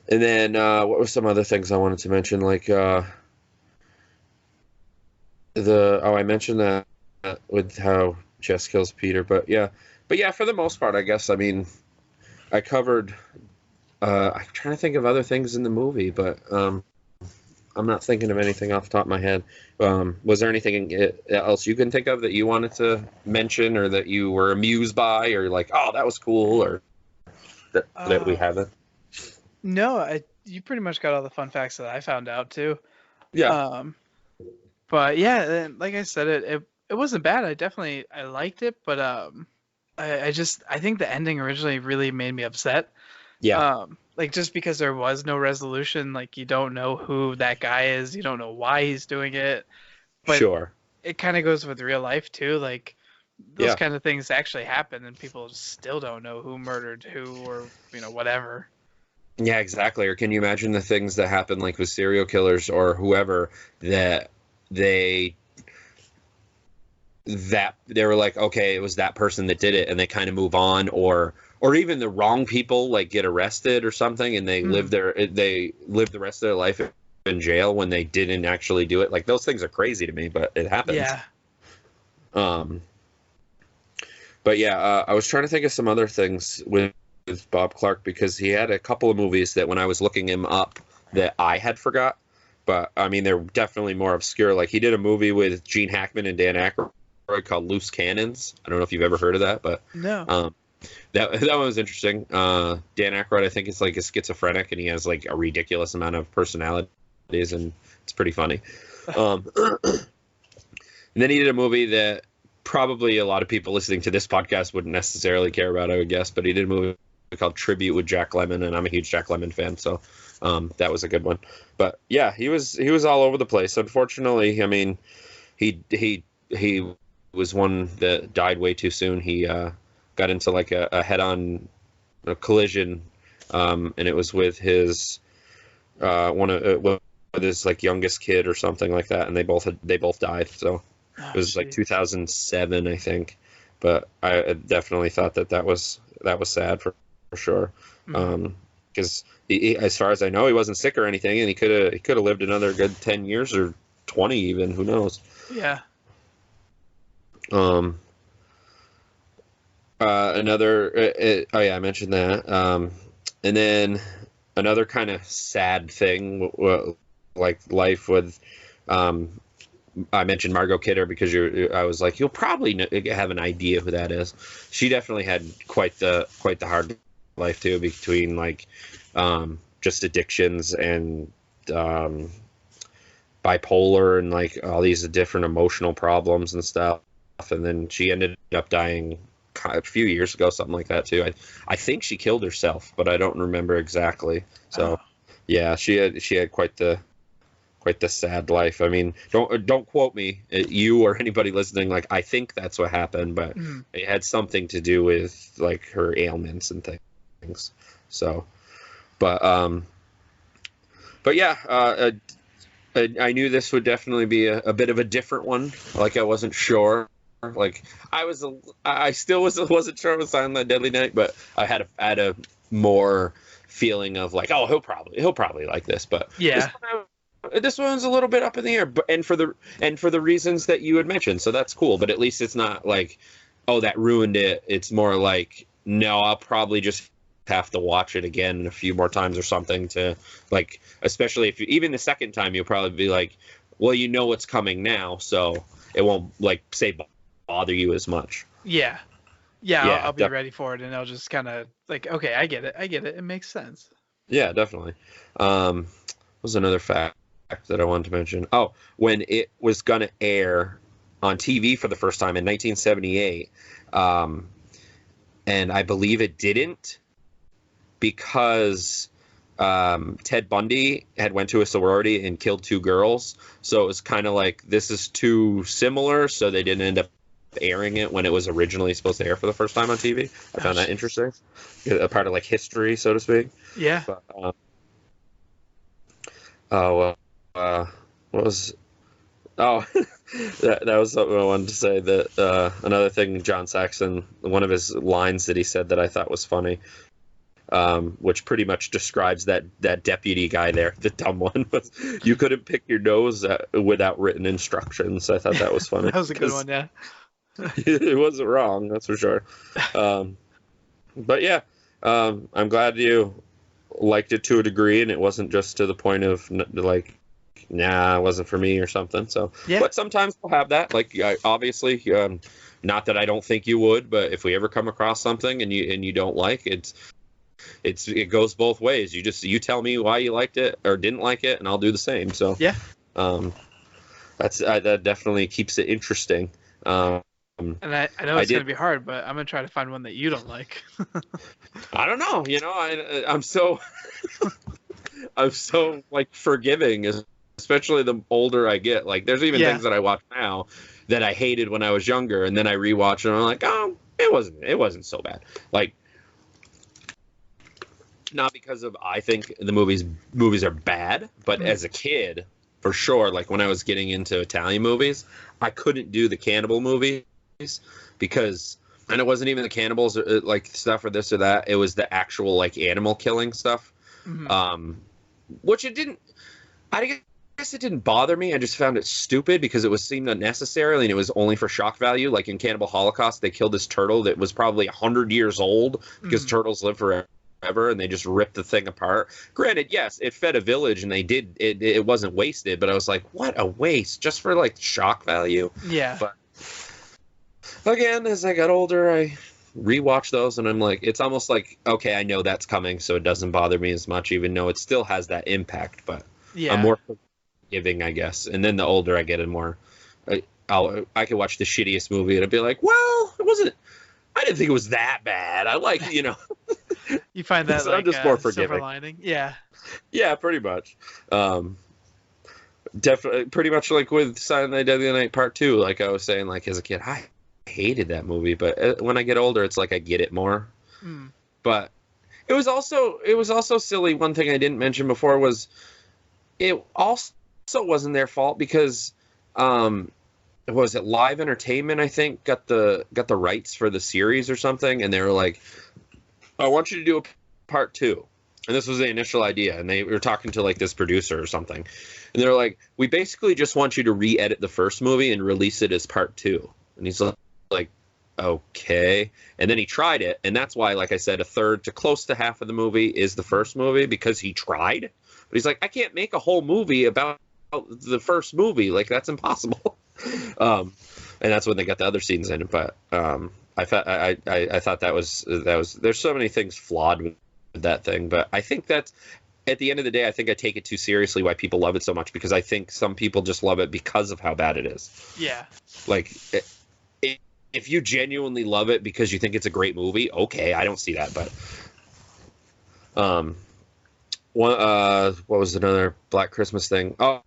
then what were some other things I wanted to mention? Like I mentioned that with how Jess kills Peter, but yeah, for the most part, I guess. I mean, I covered. I'm trying to think of other things in the movie, but I'm not thinking of anything off the top of my head. Was there anything else you can think of that you wanted to mention, or that you were amused by, or like, oh, that was cool, or that we haven't? No, you pretty much got all the fun facts that I found out too. Yeah. But yeah, like I said, it wasn't bad. I liked it, but I think the ending originally really made me upset. Yeah. Like just because there was no resolution, like you don't know who that guy is, you don't know why he's doing it. But Sure. it kind of goes with real life too. Like those Yeah. kind of things actually happen, and people still don't know who murdered who, or whatever. Yeah, exactly. Or can you imagine the things that happen like with serial killers or whoever that they were like, okay, it was that person that did it, and they kind of move on, or even the wrong people like get arrested or something, and they live the rest of their life in jail when they didn't actually do it. Like those things are crazy to me, but it happens. Yeah. But yeah, I was trying to think of some other things with Bob Clark, because he had a couple of movies that when I was looking him up that I had forgot. But I mean, they're definitely more obscure. Like he did a movie with Gene Hackman and Dan Aykroyd called Loose Cannons. I don't know if you've ever heard of that, but No. that one was interesting. Dan Aykroyd, I think, is like a schizophrenic, and he has like a ridiculous amount of personalities, and it's pretty funny. And then he did a movie that probably a lot of people listening to this podcast wouldn't necessarily care about, I would guess, but he did a movie called Tribute with Jack Lemmon, and I'm a huge Jack Lemmon fan, so that was a good one. But yeah, he was all over the place. Unfortunately, I mean, he was one that died way too soon. He got into like a head-on collision, and it was with his with his like youngest kid or something like that, and they both died. So it was like 2007, I think. But I definitely thought that was sad for sure. Because as far as I know, he wasn't sick or anything, and he could have lived another good 10 years or 20 even. Who knows? Yeah. I mentioned that. And then another kind of sad thing, like life with, I mentioned Margot Kidder because I was like, you'll probably have an idea who that is. She definitely had quite the hard life too, between like just addictions and bipolar and like all these different emotional problems and stuff. And then she ended up dying a few years ago, something like that too. I think she killed herself, but I don't remember exactly. So yeah, she had quite the sad life. I mean, don't quote me, you or anybody listening. Like, I think that's what happened, but it had something to do with like her ailments and things. So, but yeah, I knew this would definitely be a bit of a different one. Like, I wasn't sure. Like, I still wasn't sure it was Silent Night, Deadly Night, but I had a more feeling of like, oh, he'll probably like this. But yeah. This one's a little bit up in the air, and for the reasons that you had mentioned, so that's cool. But at least it's not like, oh, that ruined it. It's more like, no, I'll probably just have to watch it again a few more times or something to like, especially if even the second time you'll probably be like, well, you know what's coming now, so it won't like say bother you as much. Yeah. I'll be ready for it, and I'll just kind of like, okay, I get it. It makes sense. Yeah, definitely. What was another fact that I wanted to mention? Oh, when it was going to air on TV for the first time in 1978, and I believe it didn't because Ted Bundy had went to a sorority and killed 2 girls. So it was kind of like, this is too similar, so they didn't end up airing it when it was originally supposed to air for the first time on TV. I found that interesting. A part of like history, so to speak. Yeah. But, what was? Oh, that was something I wanted to say. That another thing, John Saxon, one of his lines that he said that I thought was funny, which pretty much describes that deputy guy there, the dumb one, was, you couldn't pick your nose without written instructions. I thought that was funny. That was a good one, yeah. It wasn't wrong, that's for sure. But yeah, I'm glad you liked it to a degree, and it wasn't just to the point of like, nah, it wasn't for me or something. So, yeah. But sometimes we'll have that. Like, obviously, not that I don't think you would, but if we ever come across something and you don't like it, it goes both ways. You tell me why you liked it or didn't like it, and I'll do the same. So yeah, that definitely keeps it interesting. And I know I it's going to did. be hard, but I'm going to try to find one that you don't like. I don't know. You know, I'm so I'm so like forgiving, especially the older I get. Like, there's even Yeah. things that I watch now that I hated when I was younger, and then I rewatch and I'm like, oh, it wasn't so bad. Like, not because of I think the movies are bad, but as a kid, for sure. Like when I was getting into Italian movies, I couldn't do the cannibal movies because, and it wasn't even the cannibals like stuff or this or that. It was the actual like animal killing stuff, which it didn't. I guess it didn't bother me. I just found it stupid because it seemed unnecessary and it was only for shock value. Like in Cannibal Holocaust, they killed this turtle that was probably 100 years old because turtles live forever. And they just ripped the thing apart. Granted, yes, it fed a village and they did it wasn't wasted, but I was like, what a waste just for like shock value. Yeah. But again, as I got older, I rewatch those and I'm like, it's almost like, okay, I know that's coming, so it doesn't bother me as much, even though it still has that impact. But Yeah. I'm more forgiving, I guess. And then the older I get, and more I could watch the shittiest movie and I'd be like, well, I didn't think it was that bad. I like, you know. You find that So like I'm just more silver forgiving. lining. Yeah. Yeah, pretty much. Definitely, pretty much like with Silent Night, Deadly Night Part 2. Like I was saying, like as a kid, I hated that movie, but when I get older, it's like I get it more. But it was also silly. One thing I didn't mention before was it also wasn't their fault because was it Live Entertainment, I think, got the rights for the series or something, and they were like, I want you to do a part 2. And this was the initial idea, and they were talking to like this producer or something, and they're like, we basically just want you to re-edit the first movie and release it as part 2. And he's like, okay. And then he tried it, and that's why, like I said, a third to close to half of the movie is the first movie, because he tried. But he's like, I can't make a whole movie about the first movie. Like, that's impossible. And that's when they got the other scenes in it. But I thought that was there's so many things flawed with that thing. But I think that at the end of the day, I think I take it too seriously why people love it so much, because I think some people just love it because of how bad it is. Yeah. Like, if you genuinely love it because you think it's a great movie, okay, I don't see that. But what was another Black Christmas thing? Oh,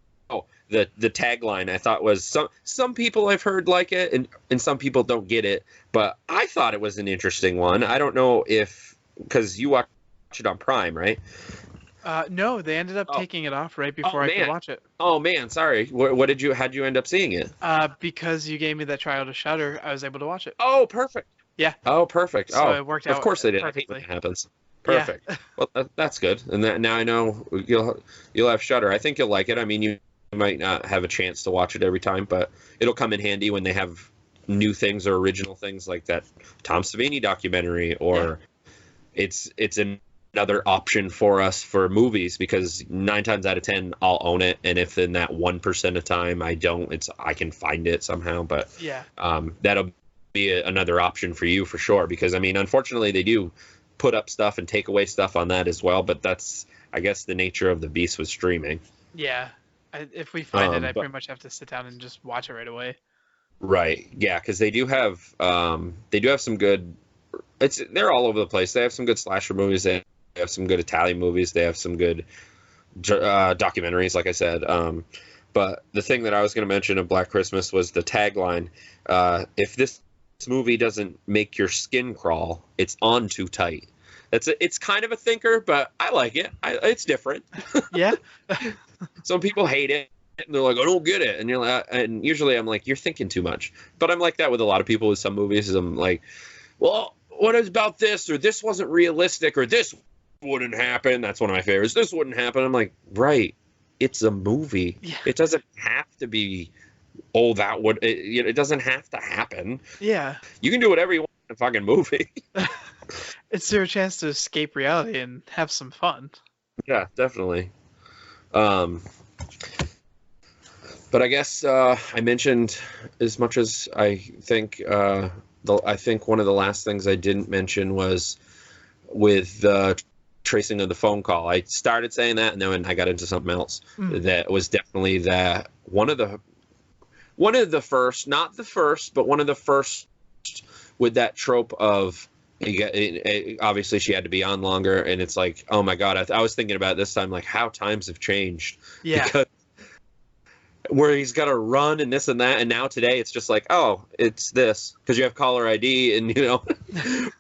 the tagline I thought was some people I've heard like it and some people don't get it, but I thought it was an interesting one. I don't know if, because you watch it on Prime, right? No, they ended up taking it off right before I could watch it. Oh man, sorry. How'd you end up seeing it? Because you gave me that trial to Shudder, I was able to watch it. Oh, perfect. Yeah. Oh, perfect. So it worked out. Of course they did. Perfectly. I hate when that happens. Perfect. Yeah. Well, that's good. And now I know you'll have Shudder. I think you'll like it. I mean, you might not have a chance to watch it every time, but it'll come in handy when they have new things or original things like that Tom Savini documentary, or it's another option for us for movies, because 9 times out of 10 I'll own it, and if in that 1% of time I don't, I can find it somehow. But that'll be another option for you for sure, because I mean, unfortunately they do put up stuff and take away stuff on that as well, but that's, I guess, the nature of the beast with streaming. Yeah. If we find it, I pretty much have to sit down and just watch it right away. Right. Yeah, because they do have some good. They're all over the place. They have some good slasher movies. They have some good Italian movies. They have some good documentaries, like I said. But the thing that I was going to mention of Black Christmas was the tagline. If this movie doesn't make your skin crawl, it's on too tight. It's kind of a thinker, but I like it. It's different. Yeah. Some people hate it, and they're like, I don't get it. And you're like, and usually I'm like, you're thinking too much. But I'm like that with a lot of people with some movies. I'm like, well, what is about this? Or this wasn't realistic, or this wouldn't happen. That's one of my favorites. This wouldn't happen. I'm like, right. It's a movie. Yeah. It doesn't have to be, it doesn't have to happen. Yeah. You can do whatever you want in a fucking movie. It's your chance to escape reality and have some fun. Yeah, definitely. But I guess I mentioned as much as I think. I think one of the last things I didn't mention was with the tracing of the phone call. I started saying that, and then I got into something else. That was definitely one of the one of the first, not the first, but one of the first with that trope of obviously she had to be on longer, and it's like, oh my god, I was thinking about it this time, like how times have changed. Yeah. Because where he's got to run and this and that, and now today it's just like, oh, it's this because you have caller ID and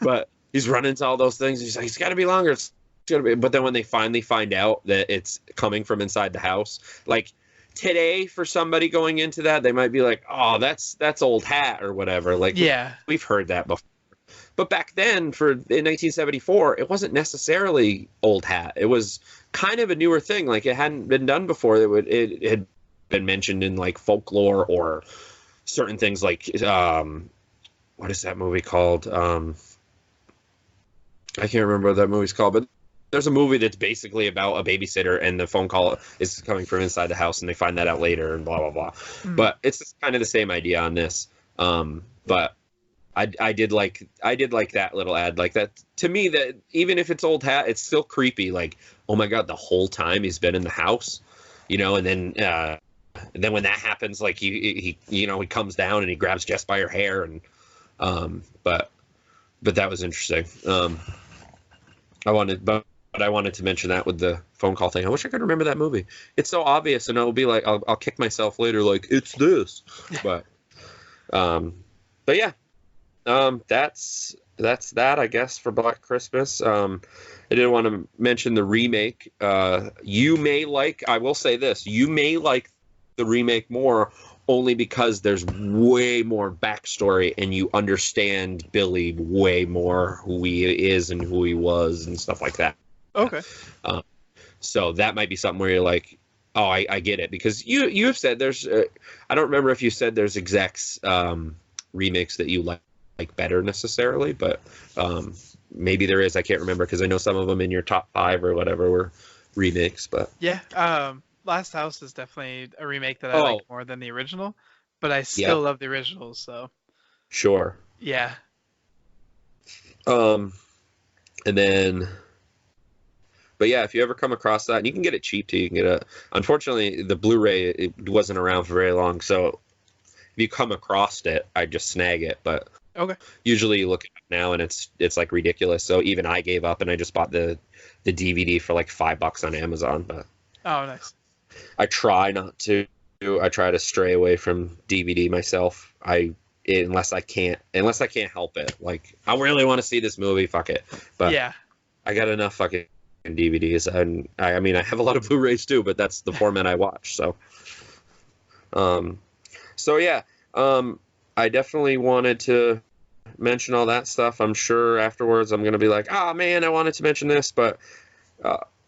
but he's running to all those things. He's like, it's got to be longer. It's got to be. But then when they finally find out that it's coming from inside the house, like today for somebody going into that, they might be like, oh, that's old hat or whatever. Like, yeah, we've heard that before. But back then, in 1974, it wasn't necessarily old hat. It was kind of a newer thing. Like, it hadn't been done before. It had been mentioned in like folklore or certain things like what is that movie called? I can't remember what that movie's called, but there's a movie that's basically about a babysitter and the phone call is coming from inside the house and they find that out later and blah blah blah. But it's kind of the same idea on this. But I did like that little ad, like that. To me, that even if it's old hat, it's still creepy. Like, oh my god, the whole time he's been in the house, and then when that happens, like he comes down and he grabs Jess by her hair, and but that was interesting. I wanted to mention that with the phone call thing. I wish I could remember that movie. It's so obvious, and it'll be like I'll kick myself later, like it's this. But yeah. That's that, I guess, for Black Christmas. I did want to mention the remake. I will say this, you may like the remake more only because there's way more backstory and you understand Billy way more, who he is and who he was and stuff like that. Okay. So that might be something where you're like, oh, I get it, because you have said there's I don't remember if you said there's execs remakes that you like better necessarily, but maybe there is. I can't remember because I know some of them in your top 5 or whatever were remakes. But yeah, Last House is definitely a remake that I like more than the original, but I still love the original. So sure, yeah. And then, but yeah, if you ever come across that, and you can get it cheap too. You can get unfortunately, the Blu-ray, it wasn't around for very long, so if you come across it, I just snag it. But okay, usually you look at it now and it's like ridiculous. So even I gave up and I just bought the DVD for like $5 on Amazon. But oh, nice. I try not to. I try to stray away from DVD myself. Unless I can't help it. Like, I really want to see this movie. Fuck it. But yeah, I got enough fucking DVDs, and I mean I have a lot of Blu-rays too, but that's the format I watch. So, yeah, I definitely wanted to mention all that stuff. I'm sure afterwards I'm gonna be like, oh man, I wanted to mention this, but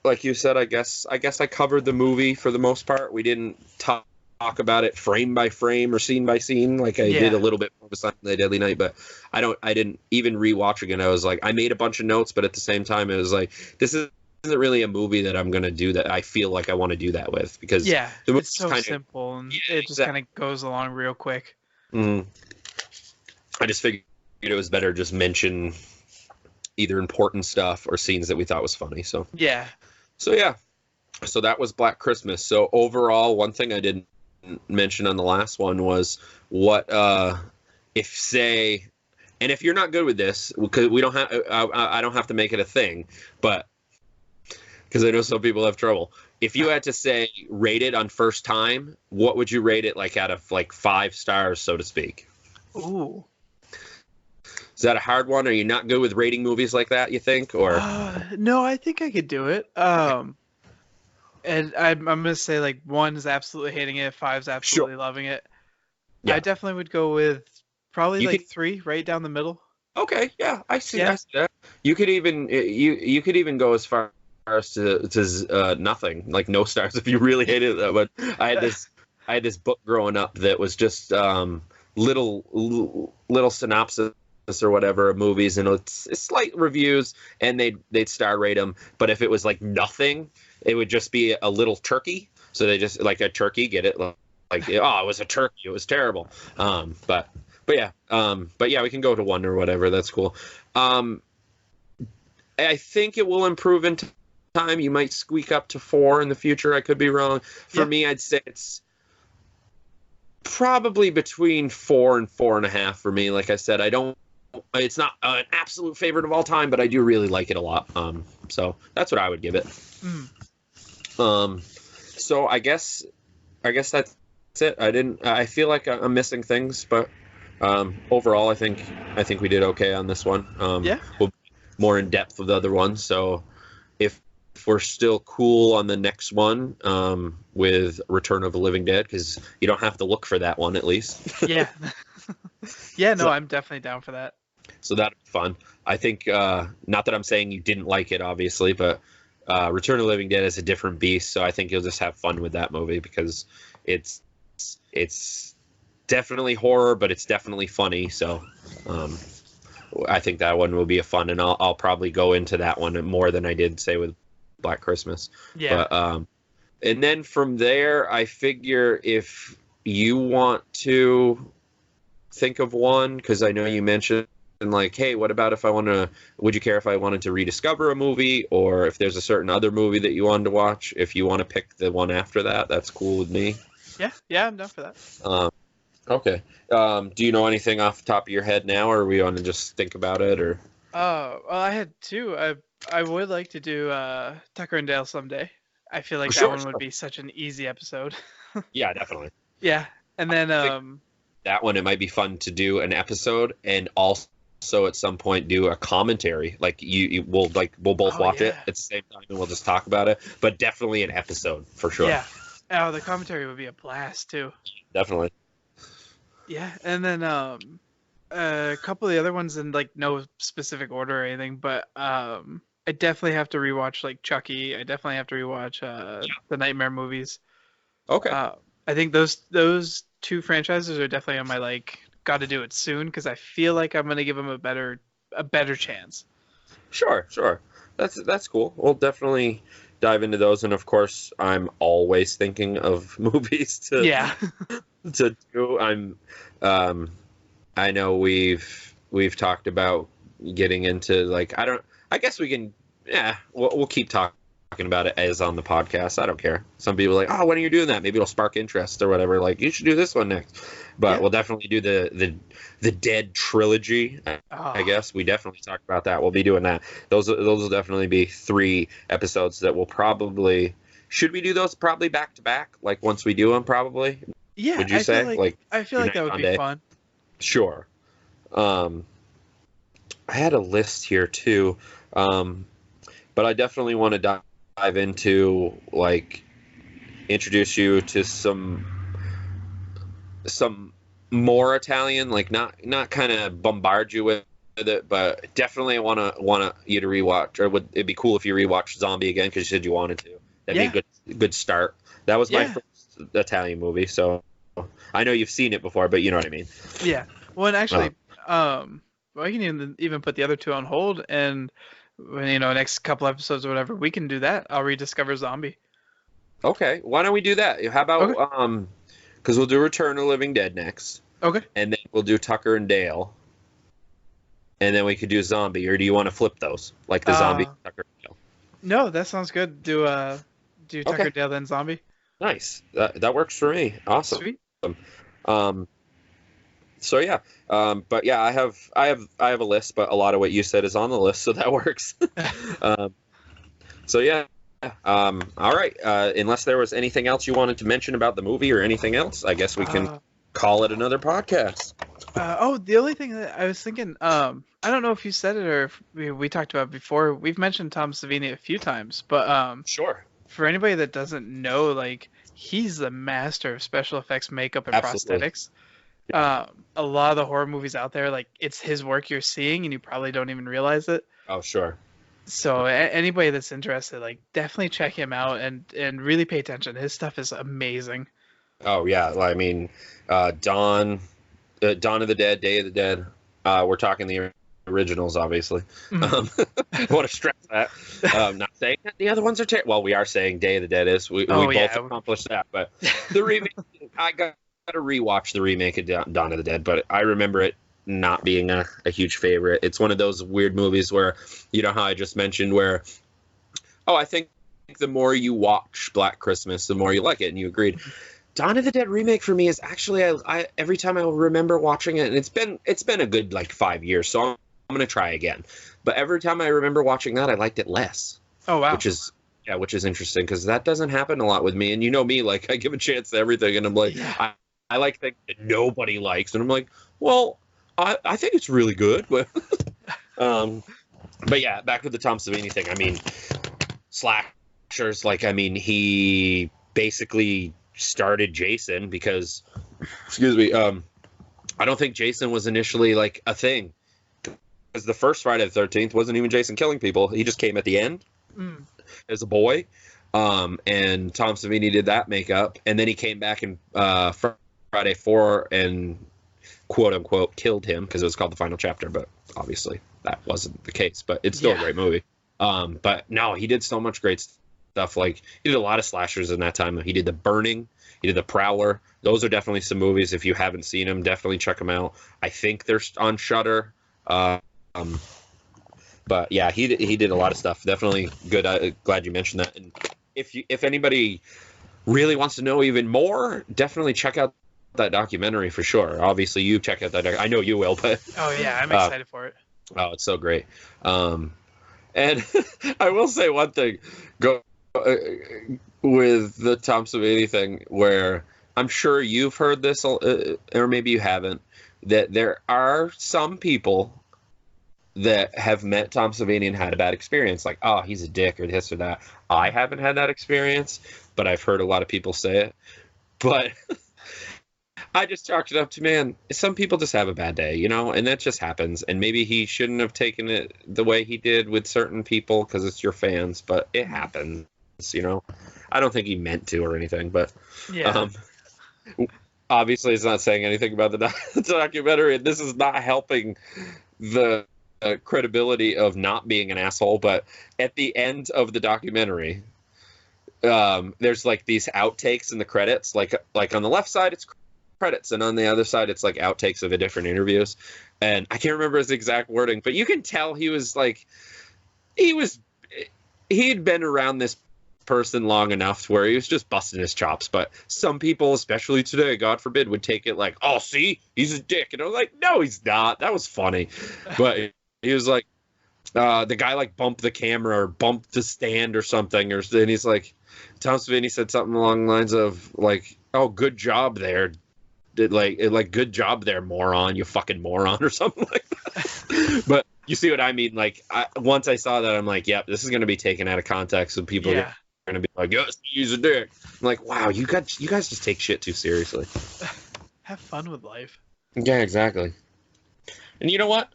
like you said, I guess I covered the movie for the most part. We didn't talk about it frame by frame or scene by scene like I did a little bit for Silent Deadly Night, but I didn't even rewatching it. I was like, I made a bunch of notes, but at the same time it was like, this isn't really a movie that I'm gonna do that I feel like I want to do that with, because the movie's so simple and it just kind of goes along real quick. I just figured it was better just mention either important stuff or scenes that we thought was funny. So that was Black Christmas. So overall, one thing I didn't mention on the last one was what if you're not good with this, because we don't have I don't have to make it a thing, but because I know some people have trouble. If you had to say rate it on first time, what would you rate it, like out of like 5 stars, so to speak? Ooh. Is that a hard one? Are you not good with rating movies like that, you think? Or no, I think I could do it. And I'm gonna say like 1 is absolutely hating it, 5 is absolutely loving it. Yeah. I definitely would go with probably 3, right down the middle. Okay, yeah, I see that. You could even you could even go as far as to nothing, like no stars if you really hated it. But I had this book growing up that was just little synopsis or whatever of movies, and it's slight reviews, and they'd star rate them. But if it was like nothing, it would just be a little turkey. So they just like a turkey, get it? Like, oh, it was a turkey, it was terrible. But yeah, we can go to 1 or whatever. That's cool. I think it will improve in time. You might squeak up to 4 in the future. I could be wrong. For me, I'd say it's probably between 4 and 4.5 for me. Like I said, it's not an absolute favorite of all time, but I do really like it a lot. So that's what I would give it. So I guess that's it. I feel like I'm missing things, but overall, I think we did okay on this one. Yeah. We'll be more in depth with the other ones. So if we're still cool on the next one with Return of the Living Dead, because you don't have to look for that one at least. Yeah. Yeah. No, I'm definitely down for that. So that'd be fun. I think not that I'm saying you didn't like it, obviously, but Return of the Living Dead is a different beast. So I think you'll just have fun with that movie because it's definitely horror, but it's definitely funny. So I think that one will be a fun, and I'll probably go into that one more than I did say with Black Christmas. Yeah. But, and then from there, I figure if you want to think of one, because I know you mentioned like, hey, what about if would you care if I wanted to rediscover a movie, or if there's a certain other movie that you wanted to watch, if you want to pick the one after that, that's cool with me. Yeah, I'm down for that. Okay. Do you know anything off the top of your head now, or we want to just think about it, or? Well, I had two. I would like to do Tucker and Dale someday. I feel like Sure, that one would be such an easy episode. Yeah, definitely. Yeah, and then that one, it might be fun to do an episode and also at some point do a commentary. Like we'll both watch it at the same time and we'll just talk about it. But definitely an episode for sure. Yeah. Oh, the commentary would be a blast too. Definitely. Yeah, and then a couple of the other ones in like no specific order or anything, but I definitely have to rewatch like Chucky. I definitely have to rewatch the Nightmare movies. Okay. I think those two franchises are definitely on my like got to do it soon because I feel like I'm gonna give them a better chance. Sure. That's cool. We'll definitely dive into those, and of course, I'm always thinking of movies to to do. I know we've talked about getting into like I guess we can we'll keep talking about it as on the podcast. I don't care. Some people are like, oh, when are you doing that? Maybe it'll spark interest or whatever. Like, you should do this one next. But we'll definitely do the Dead trilogy. I guess we definitely talked about that. We'll be doing that. Those will definitely be 3 episodes that we'll probably. Should we do those probably back to back? Like once we do them, probably. Yeah. Would you say? I feel like that would be fun. Sure. I had a list here too, but I definitely want to dive into like introduce you to some more Italian, like not kind of bombard you with it, but definitely I want you to rewatch, or it'd be cool if you rewatched Zombie again because you said you wanted to. That'd be a good start. That was my first Italian movie, so I know you've seen it before, but you know what I mean. Yeah. Well, and actually, I can even put the other 2 on hold, and when next couple episodes or whatever, we can do that. I'll rediscover Zombie. Okay, why don't we do that? How about because we'll do Return of the Living Dead next. Okay. And then we'll do Tucker and Dale. And then we could do Zombie, or do you want to flip those? Like the Zombie, Tucker and Dale? No, that sounds good. Do Tucker, Dale, then Zombie. Nice. That works for me. Awesome. Sweet. So yeah. But yeah, I have a list, but a lot of what you said is on the list, so that works. So yeah. All right. Unless there was anything else you wanted to mention about the movie or anything else, I guess we can call it another podcast. The only thing that I was thinking, I don't know if you said it or if we talked about it before. We've mentioned Tom Savini a few times, but sure. For anybody that doesn't know, like he's the master of special effects, makeup, and prosthetics. Yeah. A lot of the horror movies out there, like it's his work you're seeing, and you probably don't even realize it. Oh, sure. So anybody that's interested, like definitely check him out and really pay attention. His stuff is amazing. Oh yeah, well, I mean, Dawn of the Dead, Day of the Dead. We're talking the originals, obviously. I want to stress that. Not saying that the other ones are terrible. Well, we are saying Day of the Dead is. We both accomplished that, but the remake. I got to rewatch the remake of Dawn of the Dead, but I remember it not being a huge favorite. It's one of those weird movies where, you know how I just mentioned where, I think the more you watch Black Christmas, the more you like it, and you agreed. Dawn of the Dead remake for me is actually I every time I remember watching it, and it's been a good like 5 years, so I'm gonna try again. But every time I remember watching that, I liked it less. Oh wow. Which is interesting because that doesn't happen a lot with me. And you know me, like I give a chance to everything, and I'm like, I like things that nobody likes, and I'm like, well, I think it's really good, but but yeah, back to the Tom Savini thing. I mean, slashers, like I mean, he basically started Jason because, excuse me, I don't think Jason was initially like a thing. Because the first Friday the 13th wasn't even Jason killing people. He just came at the end as a boy. And Tom Savini did that makeup. And then he came back in Friday 4 and quote unquote killed him because it was called The Final Chapter. But obviously that wasn't the case. But it's still a great movie. But no, he did so much great stuff. Like he did a lot of slashers in that time. He did The Burning. He did The Prowler. Those are definitely some movies. If you haven't seen them, definitely check them out. I think they're on Shudder. But yeah, he did a lot of stuff. Definitely good. Glad you mentioned that. And if anybody really wants to know even more, definitely check out that documentary for sure. Obviously, you check out that. I know you will, but oh yeah, I'm excited for it. Oh, it's so great. And I will say one thing. With the Tom Savini thing, where I'm sure you've heard this, or maybe you haven't, that there are some people that have met Tom Savini and had a bad experience, like, oh, he's a dick or this or that. I haven't had that experience, but I've heard a lot of people say it. But I just chalked it up to, man, some people just have a bad day, you know, and that just happens. And maybe he shouldn't have taken it the way he did with certain people because it's your fans, but it happens, you know. I don't think he meant to or anything, but obviously it's not saying anything about the documentary. This is not helping the credibility of not being an asshole. But at the end of the documentary, there's like these outtakes in the credits. Like on the left side, it's credits, and on the other side, it's like outtakes of the different interviews. And I can't remember his exact wording, but you can tell he was like, he'd been around this person long enough where he was just busting his chops. But some people, especially today, God forbid, would take it like, oh, see, he's a dick. And I was like, no, he's not. That was funny. But he was like, the guy like bumped the camera or bumped the stand or something. And he's like, Tom Savini said something along the lines of like, oh, good job there. Like good job there, moron, you fucking moron, or something like that. But you see what I mean? Like, once I saw that, I'm like, yep, this is going to be taken out of context, and people are going to be like, yes, he's a dick. I'm like, wow, you guys just take shit too seriously. Have fun with life. Yeah, exactly. And you know what?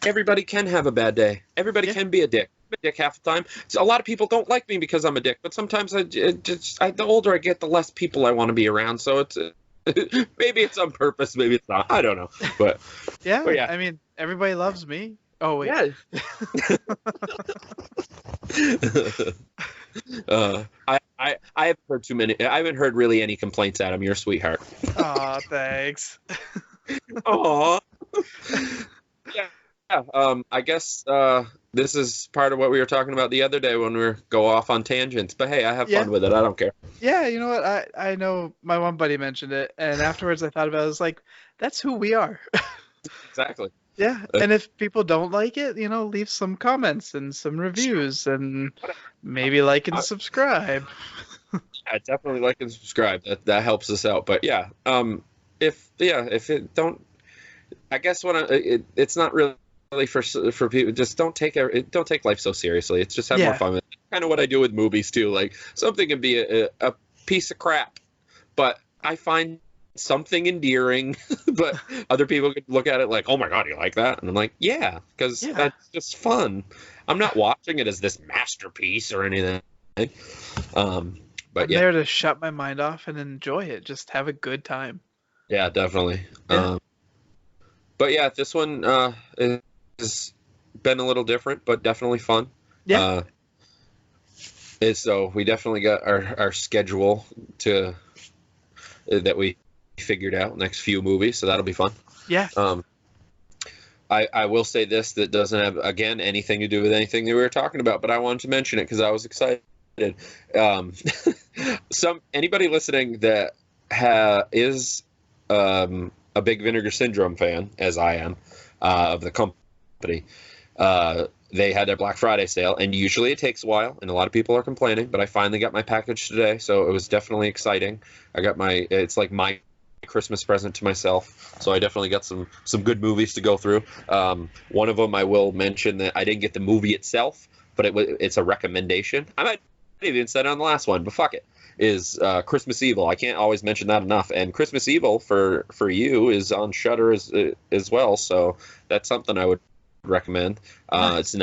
Everybody can have a bad day. Everybody can be a dick. I'm a dick half the time. So a lot of people don't like me because I'm a dick, but sometimes the older I get, the less people I want to be around. So it's maybe it's on purpose, maybe it's not. I don't know. But yeah, I mean, everybody loves me. Oh wait. Yeah. I haven't heard too many. I haven't heard really any complaints, Adam. You're a sweetheart. Aw, thanks. Aw. Yeah. I guess this is part of what we were talking about the other day when we go off on tangents. But hey, I have fun with it. I don't care. Yeah, you know what? I know my one buddy mentioned it, and afterwards I thought about it. I was like, that's who we are. Exactly. Yeah, and if people don't like it, you know, leave some comments and some reviews, and maybe like and subscribe. Yeah, definitely like and subscribe. That helps us out. But yeah, if it don't, I guess it's not really for people. Just don't take life so seriously. It's just have more fun with it. Kind of what I do with movies too. Like something can be a piece of crap, but I find something endearing. But other people could look at it like, oh my god, you like that? And I'm like, yeah, because that's just fun. I'm not watching it as this masterpiece or anything. But I'm there to shut my mind off and enjoy it. Just have a good time. Yeah, definitely. Yeah. But yeah, this one has been a little different, but definitely fun. Yeah. So we definitely got our schedule that we figured out next few movies, so that'll be fun. Yeah. I will say this, that doesn't have, again, anything to do with anything that we were talking about, but I wanted to mention it because I was excited Um, anybody listening that is a big Vinegar Syndrome fan, as I am, of the company, they had their Black Friday sale, and usually it takes a while, and a lot of people are complaining, but I finally got my package today, so it was definitely exciting. It's like my Christmas present to myself, so I definitely got some good movies to go through. One of them I will mention that I didn't get the movie itself, but it's a recommendation. I might have even said it on the last one, but fuck it. Is Christmas Evil. I can't always mention that enough. And Christmas Evil for you is on Shudder as well, so that's something I would recommend. Nice.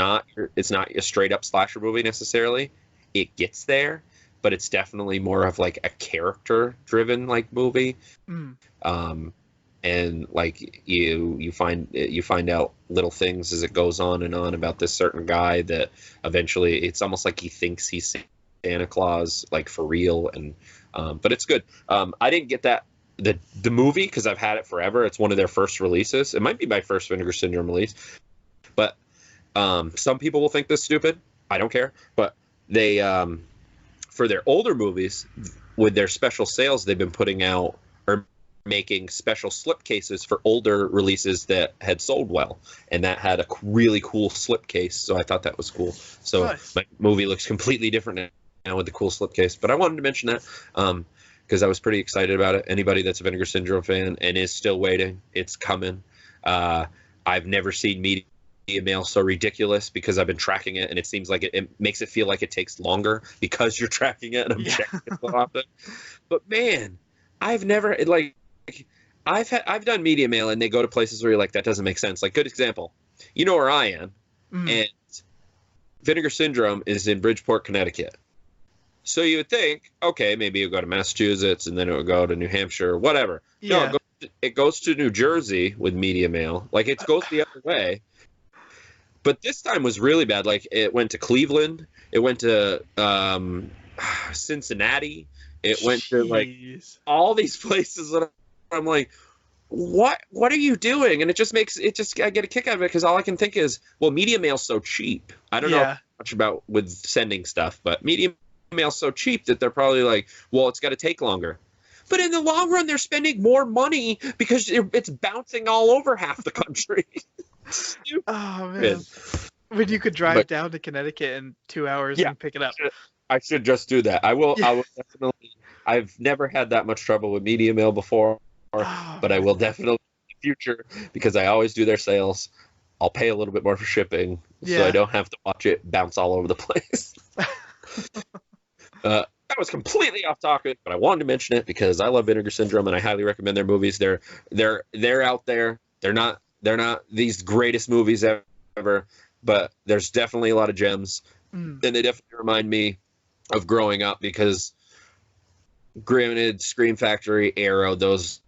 It's not a straight up slasher movie necessarily. It gets there, but it's definitely more of like a character driven like movie. And like you find out little things as it goes on and on about this certain guy that eventually it's almost like he thinks he's Santa Claus, like for real. And but it's good. I didn't get the movie because I've had it forever. It's one of their first releases. It might be my first Vinegar Syndrome release, but some people will think this is stupid. I don't care. But they for their older movies, with their special sales, they've been putting out or making special slipcases for older releases that had sold well, and that had a really cool slipcase, so I thought that was cool. So nice. My movie looks completely different now with the cool slipcase, but I wanted to mention that because I was pretty excited about it. Anybody that's a Vinegar Syndrome fan and is still waiting, it's coming. I've never seen Media Mail so ridiculous because I've been tracking it, and it seems like it makes it feel like it takes longer because you're tracking it, and I'm checking it so often. But man, I've never I've done Media Mail, and they go to places where you're like, that doesn't make sense. Like, good example, you know where I am, and Vinegar Syndrome is in Bridgeport, Connecticut. So you would think, okay, maybe you'll go to Massachusetts, and then it would go to New Hampshire, whatever. Yeah. No, it goes to New Jersey with Media Mail. Like, it goes the other way. But this time was really bad. Like, it went to Cleveland. It went to Cincinnati. It went to, like, all these places that I'm like, what are you doing? And I get a kick out of it because all I can think is, well, Media Mail's so cheap. I don't know much about with sending stuff, but Media Mail's so cheap that they're probably like, well, it's got to take longer. But in the long run, they're spending more money because it's bouncing all over half the country. Oh, man. When you could drive down to Connecticut in 2 hours and pick it up. I should just do that. I will definitely. I've never had that much trouble with Media Mail before, but I will definitely in the future because I always do their sales. I'll pay a little bit more for shipping so I don't have to watch it bounce all over the place. That was completely off topic, but I wanted to mention it because I love Vinegar Syndrome and I highly recommend their movies. They're out there. They're not these greatest movies ever, but there's definitely a lot of gems, and they definitely remind me of growing up because, granted, Scream Factory, Arrow, those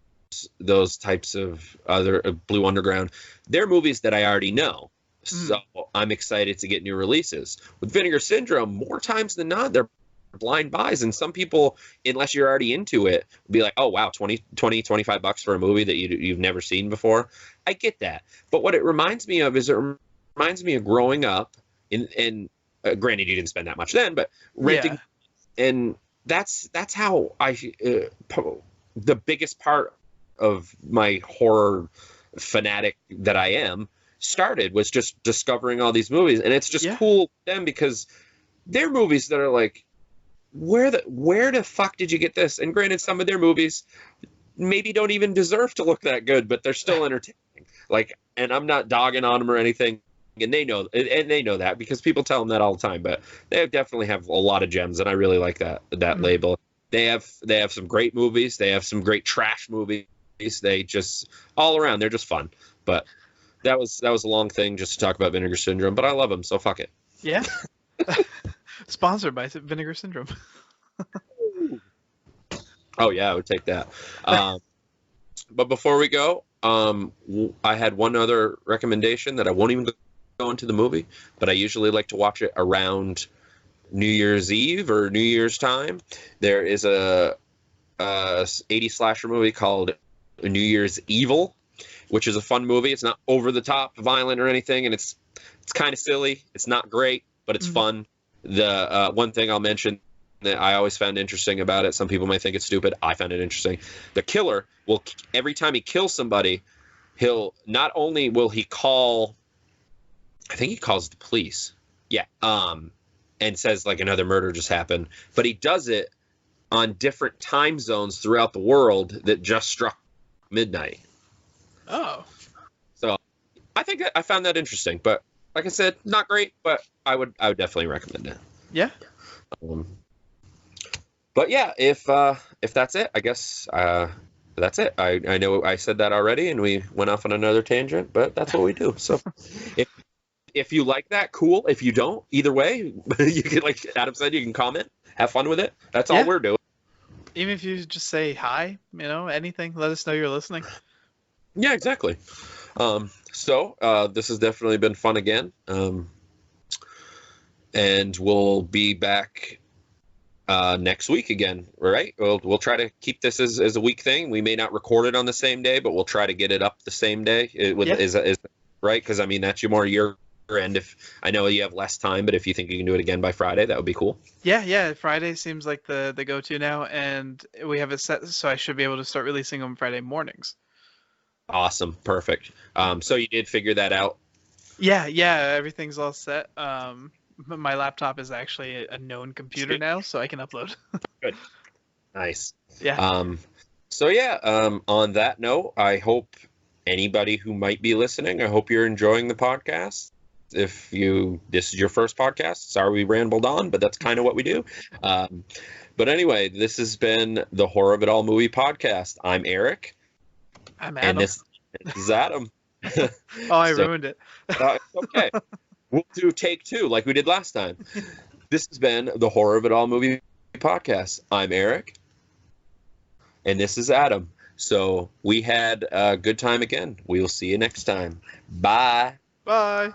types of other Blue Underground, they're movies that I already know. So I'm excited to get new releases. With Vinegar Syndrome, more times than not, they're blind buys, and some people, unless you're already into it, will be like, oh wow, $25 for a movie that you've never seen before. I get that, but what it reminds me of is it reminds me of growing up and granted you didn't spend that much then, but renting, and that's how I the biggest part of my horror fanatic that I am started was just discovering all these movies, and it's just cool with them because they're movies that are like, where the fuck did you get this? And granted, some of their movies maybe don't even deserve to look that good, but they're still entertaining. Like, and I'm not dogging on them or anything, and they know that because people tell them that all the time. But they definitely have a lot of gems, and I really like that label. They have some great movies. They have some great trash movies. They just all around, they're just fun. But that was a long thing just to talk about Vinegar Syndrome. But I love them, so fuck it. Yeah. Sponsored by Vinegar Syndrome. Oh yeah, I would take that. But before we go, I had one other recommendation that I won't even go into the movie, but I usually like to watch it around New Year's Eve or New Year's time. There is a 80s slasher movie called New Year's Evil, which is a fun movie. It's not over the top violent or anything, and it's kind of silly. It's not great, but it's fun. The one thing I'll mention that I always found interesting about it, some people might think it's stupid, I found it interesting. The killer will, every time he kills somebody, he'll not only will he call, I think he calls the police, yeah, and says like another murder just happened, but he does it on different time zones throughout the world that just struck midnight. Oh. So I think I found that interesting, but like I said, not great, but I would definitely recommend it. Yeah. But yeah, if that's it, I guess that's it. I know I said that already, and we went off on another tangent, but that's what we do. So if you like that, cool. If you don't, either way, you can, like Adam said, you can comment, have fun with it. That's all we're doing. Even if you just say hi, anything, let us know you're listening. Yeah, exactly. So this has definitely been fun again. And we'll be back next week again, right? We'll try to keep this as a week thing. We may not record it on the same day, but we'll try to get it up the same day. Is right? Because I mean, that's your more year end. If I know you have less time, but if you think you can do it again by Friday, that would be cool. Yeah. Friday seems like the go-to now, and we have it set, so I should be able to start releasing them Friday mornings. Awesome, perfect. So you did figure that out? Yeah, everything's all set. My laptop is actually a known computer now, so I can upload. Good. Nice. Yeah. So yeah, on that note, I hope anybody who might be listening, I hope you're enjoying the podcast. If this is your first podcast, sorry we rambled on, but that's kind of what we do. But anyway, this has been the Horror of It All movie podcast. I'm Eric. I'm Adam. And this is Adam. I ruined it. Okay. We'll do take 2 like we did last time. This has been the Horror of It All movie podcast. I'm Eric. And this is Adam. So we had a good time again. We'll see you next time. Bye. Bye.